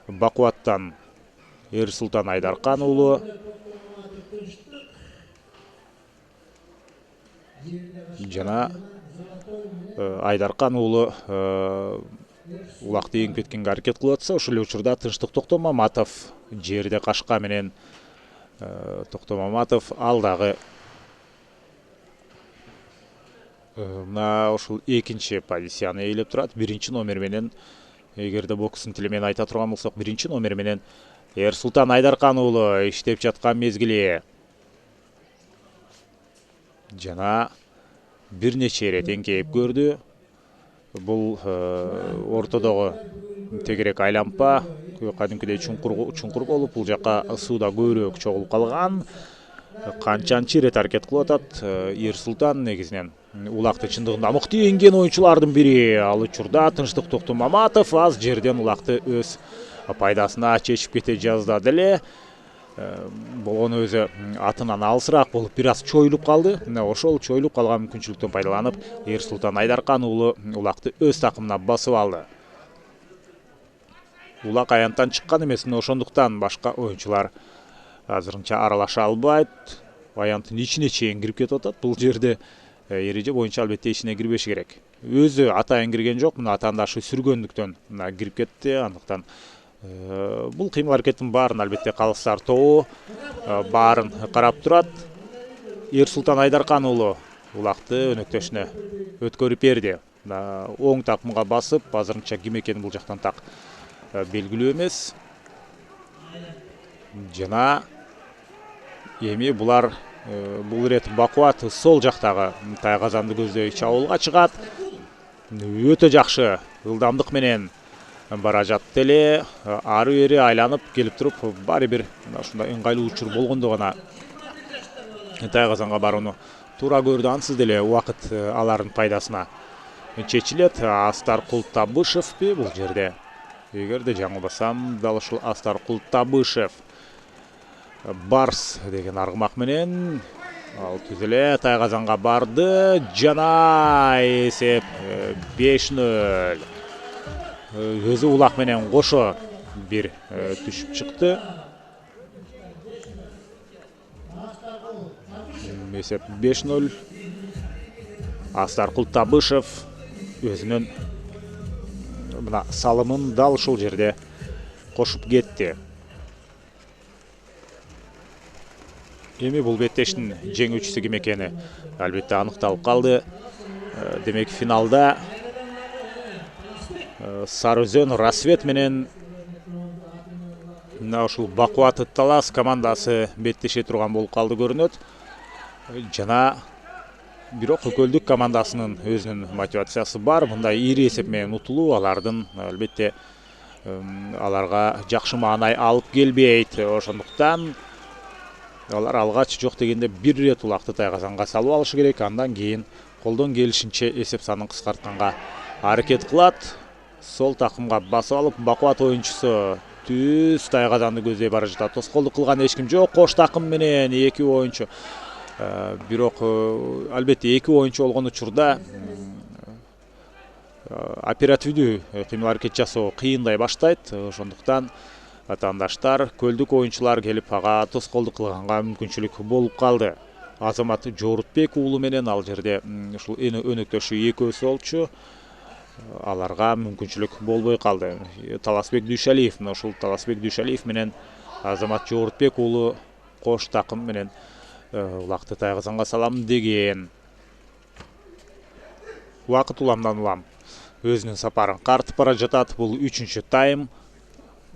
Бакубаттан Эрсултан Айдаркан уулу жана Айдаркан уулу улакты эңип кеткенге аракет кылып атса, ошол эле учурда Тынчтык Токтомаматов жерде кашка менен Токтомаматов ал дагы мына ушул экинчи позицияны ээлеп турат. Биринчи номер менен эгерде бокстун тили менен айта турган болсок, 1-номер менен Эрсултан Айдаркан уулу иштеп жаткан мезгили. Жана бир нече ирет эңкейип көрдү. Бул ортодогу тегерек айланпа кадимкидей чуңкур болуп, бул жака сууда көбүрөөк чогулуп калган. Канчанчы ирет аракет кылып атат Эрсултан негизинен. Улакты чындыгында мыкты эңген оюнчулардын бири. Ал учурда Тынчтык Токтомаматов аз жерден улакты өз пайдасына чечип кете жаздады эле. Болгону өзү атынан алысыраак болуп бир аз чоюлуп калды. Ошол чоюлуп калган мүмкүнчүлүктөн пайдаланып, Эрсултан Айдаркан уулу улакты өз такымына басып алды. Улак аянттан чыккан эмес, ошондуктан башка оюнчулар азырынча аралаша албайт. Аянттын ичине чейин кирип кетип атат. Бул жерде эреже боюнча албетте ичине кирбеши керек. Өзү атайын кирген жок, мына атаандашы сүргөндүктөн кирип кетти. Андыктан бул кыймыл аракеттин баарын албетте калыстар тобу баарын карап турат. Эрсултан Айдаркан уулу улакты өнөктөшүнө өткөрүп берди. Оң такымга басып, азырынча ким экени бул жактан так белгилүү эмес. Жана эми булар бул ирет Бакубат сол жактагы Тайгазанды көздөй чабуулга чыгат. Өтө жакшы ылдамдык менен бара жатты эле. Ары бери айланып келип туруп, баары бир ушундай ыңгайлуу учур болгондо гана Тайгазанга барууну туура көрдү. Ансыз деле убакыт алардын пайдасына чечилет. Астар Култабышевпи бул жерде? Эгерде жаңылбасам, дал ушул Астар Култабышев Барс деген аргымак менен ал түзеле Тайгазанга барды. Жана эсеп 5-0. Өзү улак менен кошо бир түшүп чыкты. Эсеп 5-0. Астар Култабышев өзүнүн мына салымын дал ушул жерде кошуп кетти. Эми бул беттештин жеңүүчүсү ким экени албетте аныкталып калды. Демек финалда Сарыөзөн Рассвет менен мына ушул Бакубат Талас командасы беттеше турган болуп калды көрүнөт. Жана бирок Көкөлдүк командасынын өзүнүн мотивациясы бар. Мындай ири эсеп менен утулуу алардын албетте аларга жакшы маанай алып келбейт. Ошондуктан алар алгач жок дегенде бир ирет улакты Тайгазанга салып алышы керек. Андан кийин колдон келишинче эсеп санын кыскартканга аракет кылат. Сол такымга басып алып, Бакубат оюнчусу түз Тайгазанды көздөй бара жатат. Тоскоолдук кылган эч ким жок. Кош такым менен эки оюнчу. Бирок албетте эки оюнчу болгон учурда оперативдүү кыймыл аракет жасоо кыйындай баштайт. Ошондуктан атаандаштар, көлдүк оюнчулар келип ага тоскоолдук кылганга мүмкүнчүлүк болуп калды. Азамат Жоорутбек уулу менен ал жерде ушул өнөктөшү экөөсү болчу. Аларга мүмкүнчүлүк болбой калды. Таласбек Дүйшалиев, ушул Таласбек Дүйшалиев менен Азамат Жоорутбек уулу кош такым менен улакты Тайгазанга салам деген. Убакыт уламдан улам өзүнүн сапарын картып бара жатат. Бул 3-чү тайм.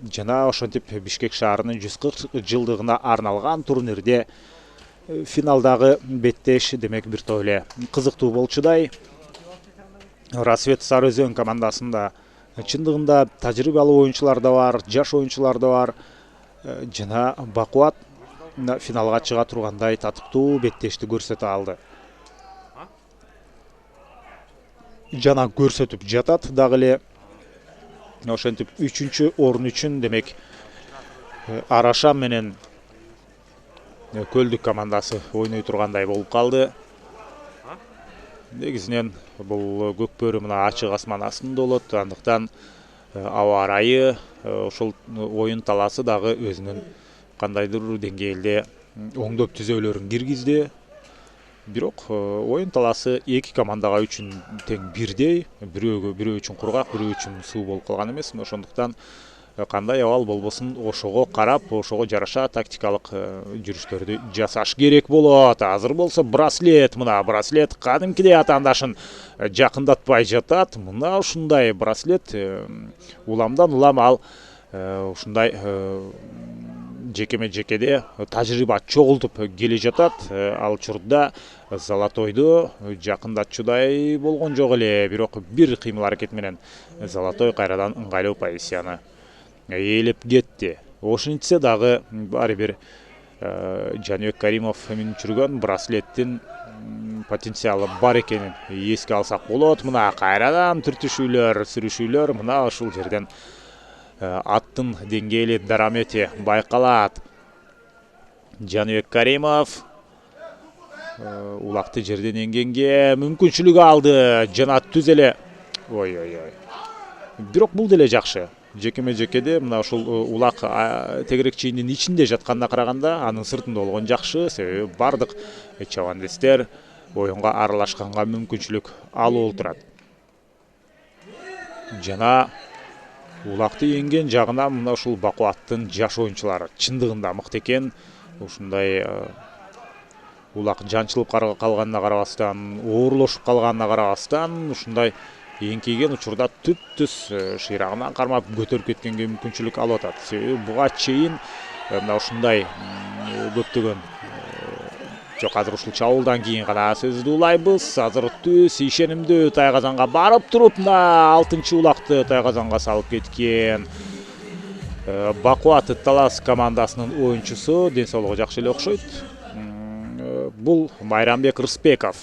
Жана ошентип Бишкек шаарынын 140 жылдыгына арналган турнирде финалдагы беттеш демек бир топ эле кызыктуу болчудай. Рассвет Сарыөзөн командасында чындыгында тажрыйбалуу оюнчулар да бар, жаш оюнчулар да бар. Жана Бакубат финалга чыга тургандай татыктуу беттешти көрсөтө алды. Жана көрсөтүп жатат дагы эле. Ошентип 3-чү орун үчүн демек Арашам менен Көлдүк командасы ойной тургандай болуп калды. Негизинен бул көкбөрү мына ачык асман астында болот. Андыктан аба ырайы, ошол оюн талаасы дагы өзүнүн кандайдыр деңгээлде оңдоп түзөөлөрүн киргизди. Бирок оюн талаасы эки командага үчүн тең бирдей. Бирөө үчүн кургак, бирөө үчүн суу болуп калган эмес. Ошондуктан кандай абал болбосун ошого карап, ошого жараша тактикалык жүрүштөрдү жасаш керек болот. Азыр болсо браслет, мына браслет кадимкидей атаандашын жакындатпай жатат. Мына ушундай браслет уламдан улам ал ушундай жекеме-жекеде тажрыйба чогултуп келе жатат. Ал учурда Золотойду жакындатчудай болгон жок эле, бирок бир кыймыл аракет менен Золотой кайрадан ыңгайлуу позицияны ээлеп кетти. Ошентсе дагы баары бир Жаныбек Каримов мүнчүргөн браслеттин потенциалы бар экенин эске алсак болот. Мына кайрадан түртүшүүлөр, сүрүшүүлөр, мына ушул жерден аттын деңгээли дарамети байкалат. Жаныбек Каримов улакты жерден эңгенге мүмкүнчүлүк алды. Жана түз эле. Ой. Бирок бул деле жакшы. Жекеме-жекеде мына ушул улак тегерекчиинин ичинде жатканына караганда анын сыртында болгон жакшы. Себеби бардык чабандестер оюнга аралашканга мүмкүнчүлүк алып отурат. Жана улакты эңген жагынан мына ушул Бакубаттын жаш оюнчулары чындыгында мыкты экен. Ушундай улак жанчылып калганына карабастан, оорлошуп калганына карабастан, ушундай эңкейген учурда түп-түз шыйрагынан кармап көтөрүп кеткенге мүмкүнчүлүк алып атат. Себеби буга чейин мына ушундай көптөгөн жок, азыр ушул чабуулдан кийин гана сөздү улайбыз. Азыр түз ишенимдүү тайгазанга барып туруп, мына 6-чы улакты тайгазанга салып кеткен. Бакубат Талас командасынын оюнчусу, ден соолугу жакшы эле окшойт. Бул Майрамбек Рыспеков.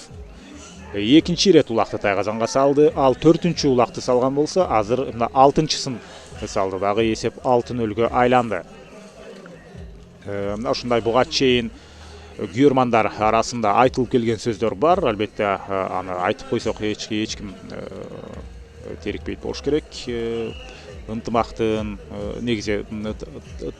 Экинчи ирет улакты тайгазанга салды. Ал 4-чү улакты салган болсо, азыр мына 6-чысын салды. Дагы эсеп 6-0 айланды. Мына ушундай буга чейин күйөрмандар арасында айтылып келген сөздөр бар. Албетте аны айтып койсок эч ким терикпейт болуш керек. Ынтымактын негизи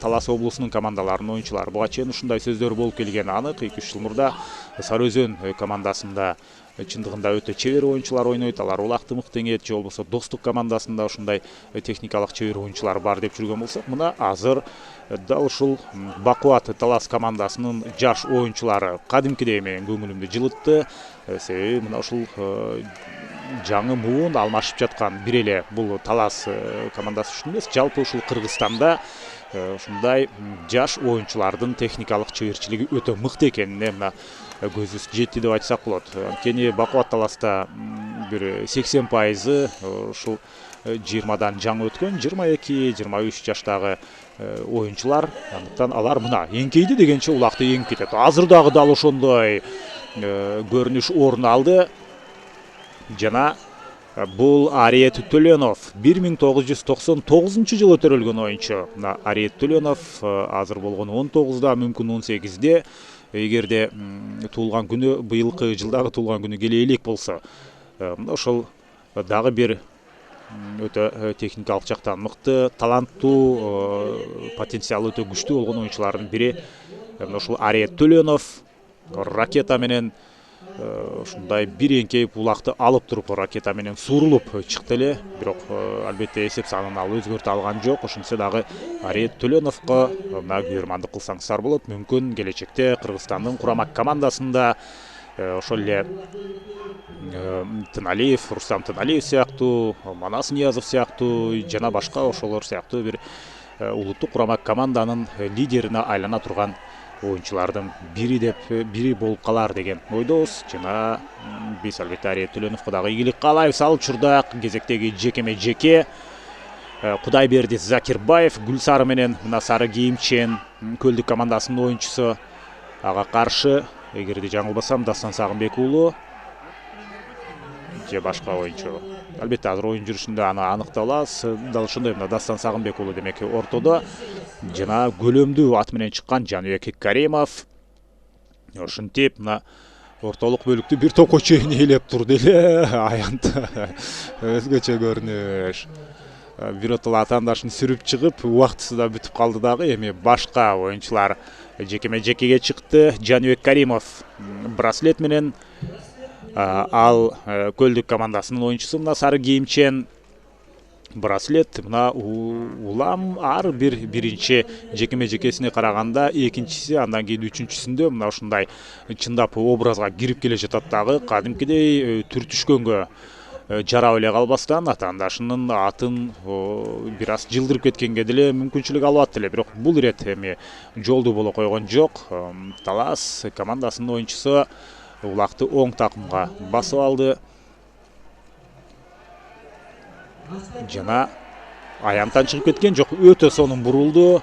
Талас облусунун командаларынын оюнчулары буга чейин ушундай сөздөр болуп келгени анык. 2-3 жыл мурда Сары Өзөн командасында чындыгында өтө чебер оюнчулар ойнойт. Алар улакты мыкты эңет, же болбосо Достук командасында ушундай техникалык чебер оюнчулар бар деп жүргөн болсок, мына азыр дал ушул Бакубат Талас командасынын жаш оюнчулары кадимкидей менен көңүлүмдү жылытты. Себеби мына ушул жаңы муун алмашып жаткан бир эле бул Талас командасы үчүн эмес, жалпы ушул Кыргызстанда ушундай жаш оюнчулардын техникалык чеберчилиги өтө мыкты экенине мына көзүбүз жетти деп айтсак болот. Анткени Бакубат Таласта бир 80% ушул 20дан жаңы өткөн 22-23 жаштагы оюнчулар. Андыктан алар мына эңкейди дегенче улакты эңип кетет. Азыр дагы дал ошондой көрүнүш орун алды. Жана бул Ариет Төлөнов 1999-жылы төрөлгөн оюнчу. Мына Ариет Төлөнов азыр болгон 19да, мүмкүн 18де. Эгерде туулган күнү, быйылкы жылдагы туулган күнү келе элек болсо, ошол дагы бир өтө техникалык жактан мыкты, таланттуу, потенциалы өтө күчтүү болгон оюнчулардын бири. Ошол Ариет Төлөнов ракета менен ушундай бир эңкейип улакты алып туруп, ракета менен суурулуп чыкты эле. Бирок албетте эсеп санын ал өзгөртө алган жок. Ошентсе дагы Ариет Төлөновго мына күйөрмандык кылсаңыздар болот. Мүмкүн келечекте Кыргызстандын курама командасында ошол эле Тыналиев, Рустам Тыналиев сыяктуу, Манас Ниязов сыяктуу жана башка ошолор сыяктуу бир улуттук курама команданын лидерине айлана турган оюнчулардын бири болуп калар деген ойдобуз. Жана биз албетте Ариет Төлөновго дагы ийгилик каалайбыз. Ал учурда кезектеги жекеме-жеке Кудайберди Закирбаев Гүлсары менен мына сары кийимчен Көлдүк командасынын оюнчусу. Ага каршы, эгерде жаңылбасам, Дастан Сагынбек уулу же башка оюнчу. Албетте азыр оюн жүрүшүндө аны аныктап алабыз. Дал ошондой мына Дастан Сагынбек уулу демек ортодо. Жана көлөмдүү ат менен чыккан Жаныбек Каримов. Ошентип мына ортолук бөлүктү бир топко чейин ээлеп турду эле. Аянт өзгөчө көрүнүш. Биротола атаандашын сүрүп чыгып, убактысы да бүтүп калды дагы. Эми башка оюнчулар жекеме-жекеге чыкты. Жаныбек Каримов браслет менен, ал Көлдүк командасынын оюнчусу мына сары кийимчен. браслет. Мына улам ар бир биринчи жекеме жекесине караганда экинчиси, андан кийин үчүнчүсүндө мына ушундай чындап образга кирип келе жатат дагы. Кадимкидей түртүшкөнгө жарап эле калбастан атаандашынын атын бир аз жылдырып кеткенге деле мүмкүнчүлүк алып атты эле. Бирок бул ирет эми жолду боло койгон жок. Талас командасынын оюнчусу улакты оң такымга басып алды. Жана аянттан чыгып кеткен жок, өтө сонун бурулду.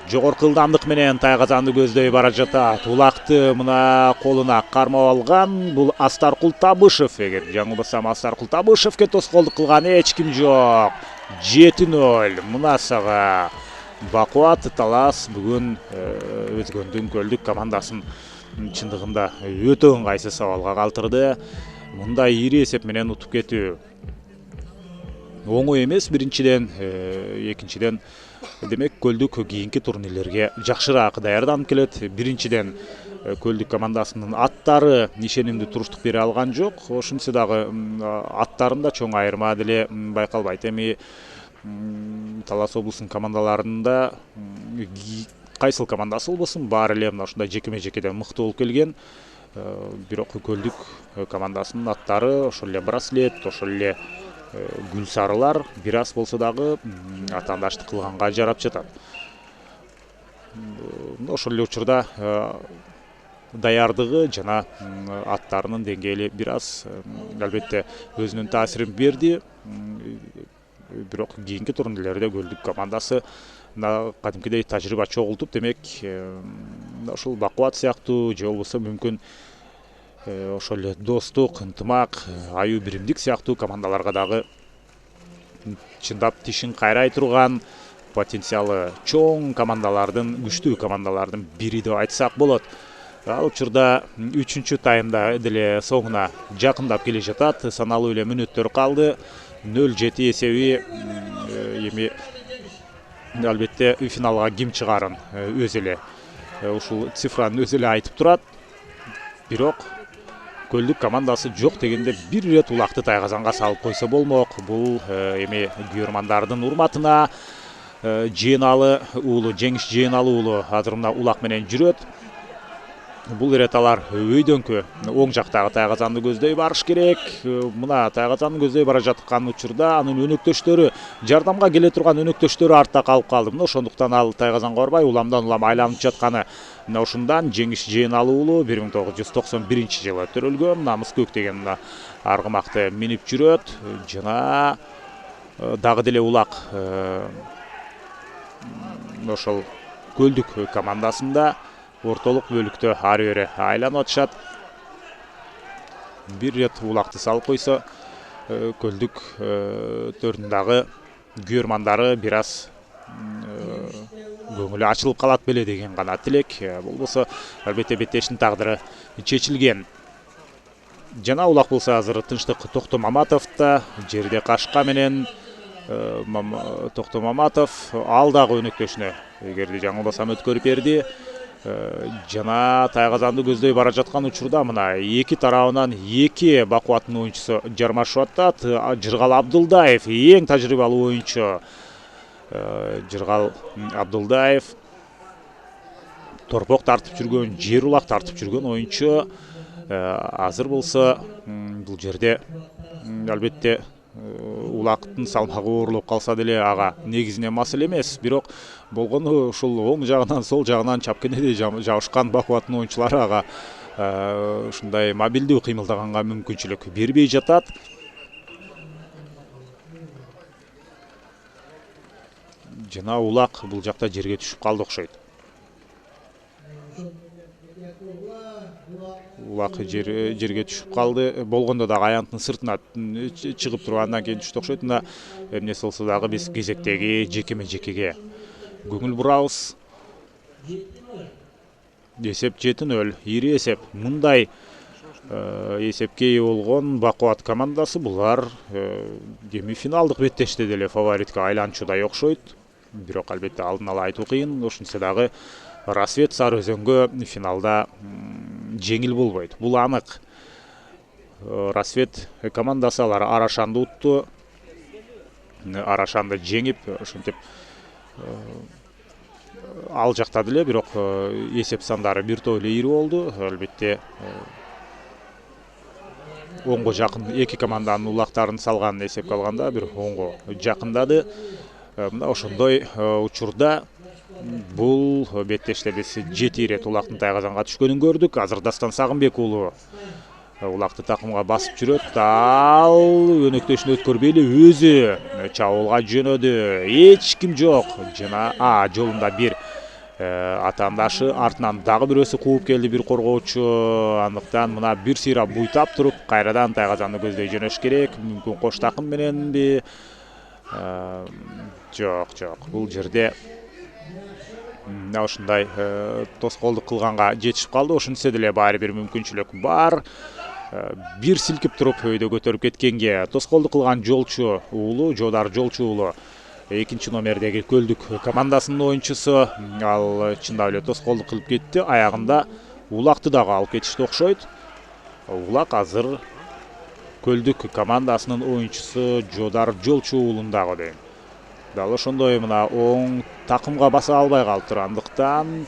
Жогорку ылдамдык менен тайгазанды көздөй бара жатат. Улакты мына колуна кармап алган бул Астаркул Табышев. Эгер жаңылбасам, Астаркул Табышевке тоскоолдук кылган эч ким жок. 7-0 мына сага Бакубат Талас бүгүн өзгөндүн көлдүк командасын чындыгында өтө ыңгайсыз абалга калтырды. Мындай ири эсеп менен утуп кетүү оңой эмес. Биринчиден, экинчиден демек көлдүк кийинки турнирлерге жакшыраак даярданып келет. Биринчиден көлдүк командасынын аттары ишенимдүү туруштук бере алган жок. Ошентсе дагы аттарында чоң айырма деле байкалбайт. Эми Талас облусунун командаларында кайсыл командасы болбосун баары эле мына ушундай жекеме жекеден мыкты болуп келген. Бирок көлдүк командасынын аттары ошол эле браслет, ошол эле гүл сарылар бир аз болсо дагы атаандаштык кылганга жарап жатат. Ошол эле учурда даярдыгы жана аттарынын деңгээли бир аз албетте өзүнүн таасирин берди. Бирок кийинки турнирлерде көлдүк командасы кадимкидей тажрыйба чогултуп, демек ошол Бакубат сыяктуу же болбосо мүмкүн ошол эле достук, ынтымак, аюу биримдик сыяктуу командаларга дагы чындап тишин кайрай турган потенциалы чоң командалардын, күчтүү командалардын бири деп айтсак болот. Ал учурда 3-чү таймда деле соңуна жакындап келе жатат. Саналуу эле мүнөттөр калды. 0-7 эсеби эми албетте финалга ким чыгарын өзү эле ушул цифраны өзү эле айтып турат. Бирок көлдүк командасы жок дегенде бир ирет улакты тайгазанга салып койсо болмок. Бул эми күйөрмандардын урматына Жыйыналы уулу, Жеңиш Жыйыналы уулу азыр мына улак менен жүрөт. Бул ирет алар өйдөнкү оң жактагы тайгазанды көздөй барыш керек. Мына тайгазанды көздөй бара жаткан учурда анын өнөктөштөрү, жардамга келе турган өнөктөштөрү артта калып калды. Мына ошондуктан ал тайгазанга барбай уламдан улам айланып жатканы. Мына ушундан Жеңиш Жыйыналы уулу 1991-жылы төрөлгөн Намыс көк деген мына аргымакты минип жүрөт. Жана дагы деле улак ошол көлдүк командасында ортолук бөлүктө ары бери айланып атышат. Бир рет улакты салып койсо көлдүк төрүндагы күйөрмандары бир аз көңүлү ачылып калат беле деген гана тилек. Болбосо албетте беттештин тагдыры чечилген. Жана улак болсо азыр Тынчтык Токто Маматовда жерде кашка менен Токто Маматов ал дагы өнөктөшүнө эгерде жаңылбасам өткөрүп берди. Жана тайгазанды көздөй бара жаткан учурда мына эки тарабынан эки Бакубаттын оюнчусу жармашып атат. Жыргал Абдулдаев эң тажрыйбалуу оюнчу. Жыргал Абдулдаев торпок тартып жүргөн, жер улак тартып жүргөн оюнчу. Азыр болсо бул жерде албетте улактын салмагы оорлоп калса деле ага негизинен маселе эмес. Бирок болгону ушул оң жагынан, сол жагынан чапкенедей жабышкан Бакубаттын оюнчулары ага ушундай мобилдүү кыймылдаганга мүмкүнчүлүк бербей жатат. Жана улак бул жакта жерге түшүп калды окшойт. Улак жерге түшүп калды. Болгондо дагы аянттын сыртына чыгып туруп андан кийин түштү окшойт. Мына эмнеси болсо дагы биз кезектеги жекеме жекеге көңүл бурабыз. Эсеп 7-0, ири эсеп. Мындай эсепке ээ болгон Бакубат командасы булар эми финалдык беттеште деле фаворитке айланчудай окшойт. Бирок албетте алдын ала айтуу кыйын. Ошентсе дагы Рассвет Сары Өзөнгө финалда жеңил болбойт. Бул анык. Рассвет командасы алар Арашанды утту. Арашанды жеңип, ошентип ал жакта деле, бирок эсеп сандары бир топ эле ийри болду. Албетте онго жакын эки команданын улактарын салган эсепке алганда бир онго жакындады. Мына ошондой учурда бул беттеште биз 7 ирет улактын тайгазанга түшкөнүн көрдүк. Азыр Дастан Сагынбек уулу улакты такымга басып жүрөт. Ал өнөктөшүн өткөрбөй эле өзү чабуулга жөнөдү. Эч ким жок. Жана жолунда бир атаандашы, артынан дагы бирөөсү кууп келди, бир коргоочу. Андыктан мына бир сыйра буйтап туруп кайрадан тайгазанды көздөй жөнөш керек. Мүмкүн кош такым мененби? Жок. Бул жерде ушундай тоскоолдук кылганга жетишип калды. Ошентсе деле баары бир мүмкүнчүлүк бар. Бир силкип туруп өйдө көтөрүп кеткенге тоскоолдук кылган Жолчу уулу, Жодар Жолчу уулу, экинчи номердеги Көлдүк командасынын оюнчусу. Ал чындап эле тоскоолдук кылып кетти. Аягында улакты дагы алып кетишти окшойт. Улак азыр Көлдүк командасынын оюнчусу Жодар Жолчу уулундагы дейм. Дал ошондой мына оң такымга баса албай калыптыр. Андыктан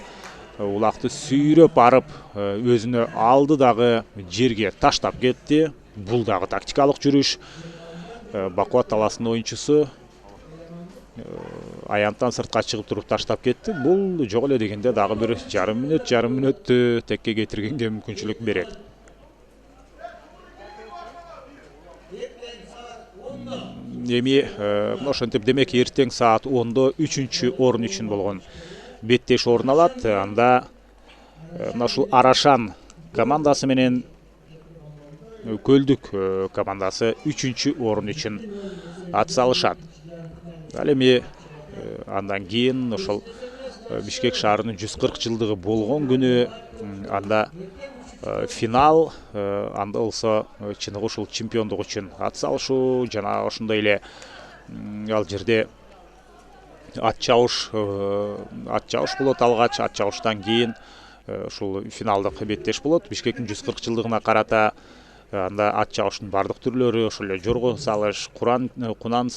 улакты сүйрөп барып өзүнө алды дагы жерге таштап кетти. Бул дагы тактикалык жүрүш. Бакубат таласынын оюнчусу аянттан сыртка чыгып туруп таштап кетти. Бул жок эле дегенде дагы бир жарым мүнөттү текке кетиргенге мүмкүнчүлүк берет. Эми ошентип демек эртең саат 10-до 3-чү орун үчүн болгон беттеш орун алат. Анда мына ушул Арашан командасы менен Көлдүк командасы 3-чү орун үчүн ат салышат. Ал эми андан кийин ошол Бишкек шаарынын 140 жылдыгы болгон күнү анда финал, анда болсо чыныгы ушул чемпиондук үчүн ат салышуу жана ошондой эле ал жерде ат чабыш болот. Алгач ат чабыштан кийин ушул финалдык беттеш болот. Бишкектин 140 жылдыгына карата анда ат чабыштын бардык түрлөрү, ошол эле жорго салыш, кунан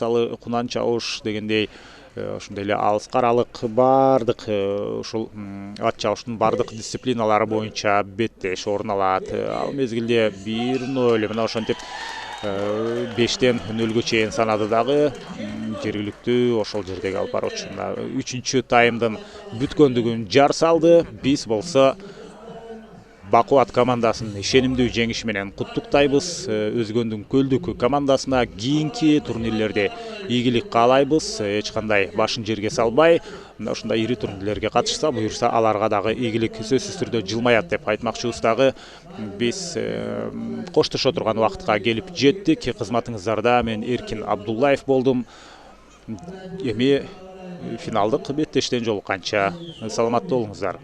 чабыш дегендей ошондой эле алыс каралык бардык ушул ат чабыштын бардык дисциплиналары боюнча беттеш орун алат. Ал мезгилде 1-0 мына ошентип 5-тен 0-гө чейин санады дагы жергиликтүү ошол жердеги алып баруучу. 3-чү таймдын бүткөндүгүн жар салды. Биз болсо Бакубат командасын ишенимдүү жеңиши менен куттуктайбыз. Өзгөндүн Көлдүк командасына кийинки турнирлерде ийгилик каалайбыз. Эч кандай башын жерге салбай, ушундай ири турнирлерге катышса, буюрса аларга дагы ийгилик сөзсүз түрдө жылмаят деп айтмакчыбыз. Дагы биз коштошо турган убакытка келип жеттик. Кызматыңыздарда мен Эркин Абдуллаев болдум. Эми финалдык беттештен жолукканча саламатта болуңуздар.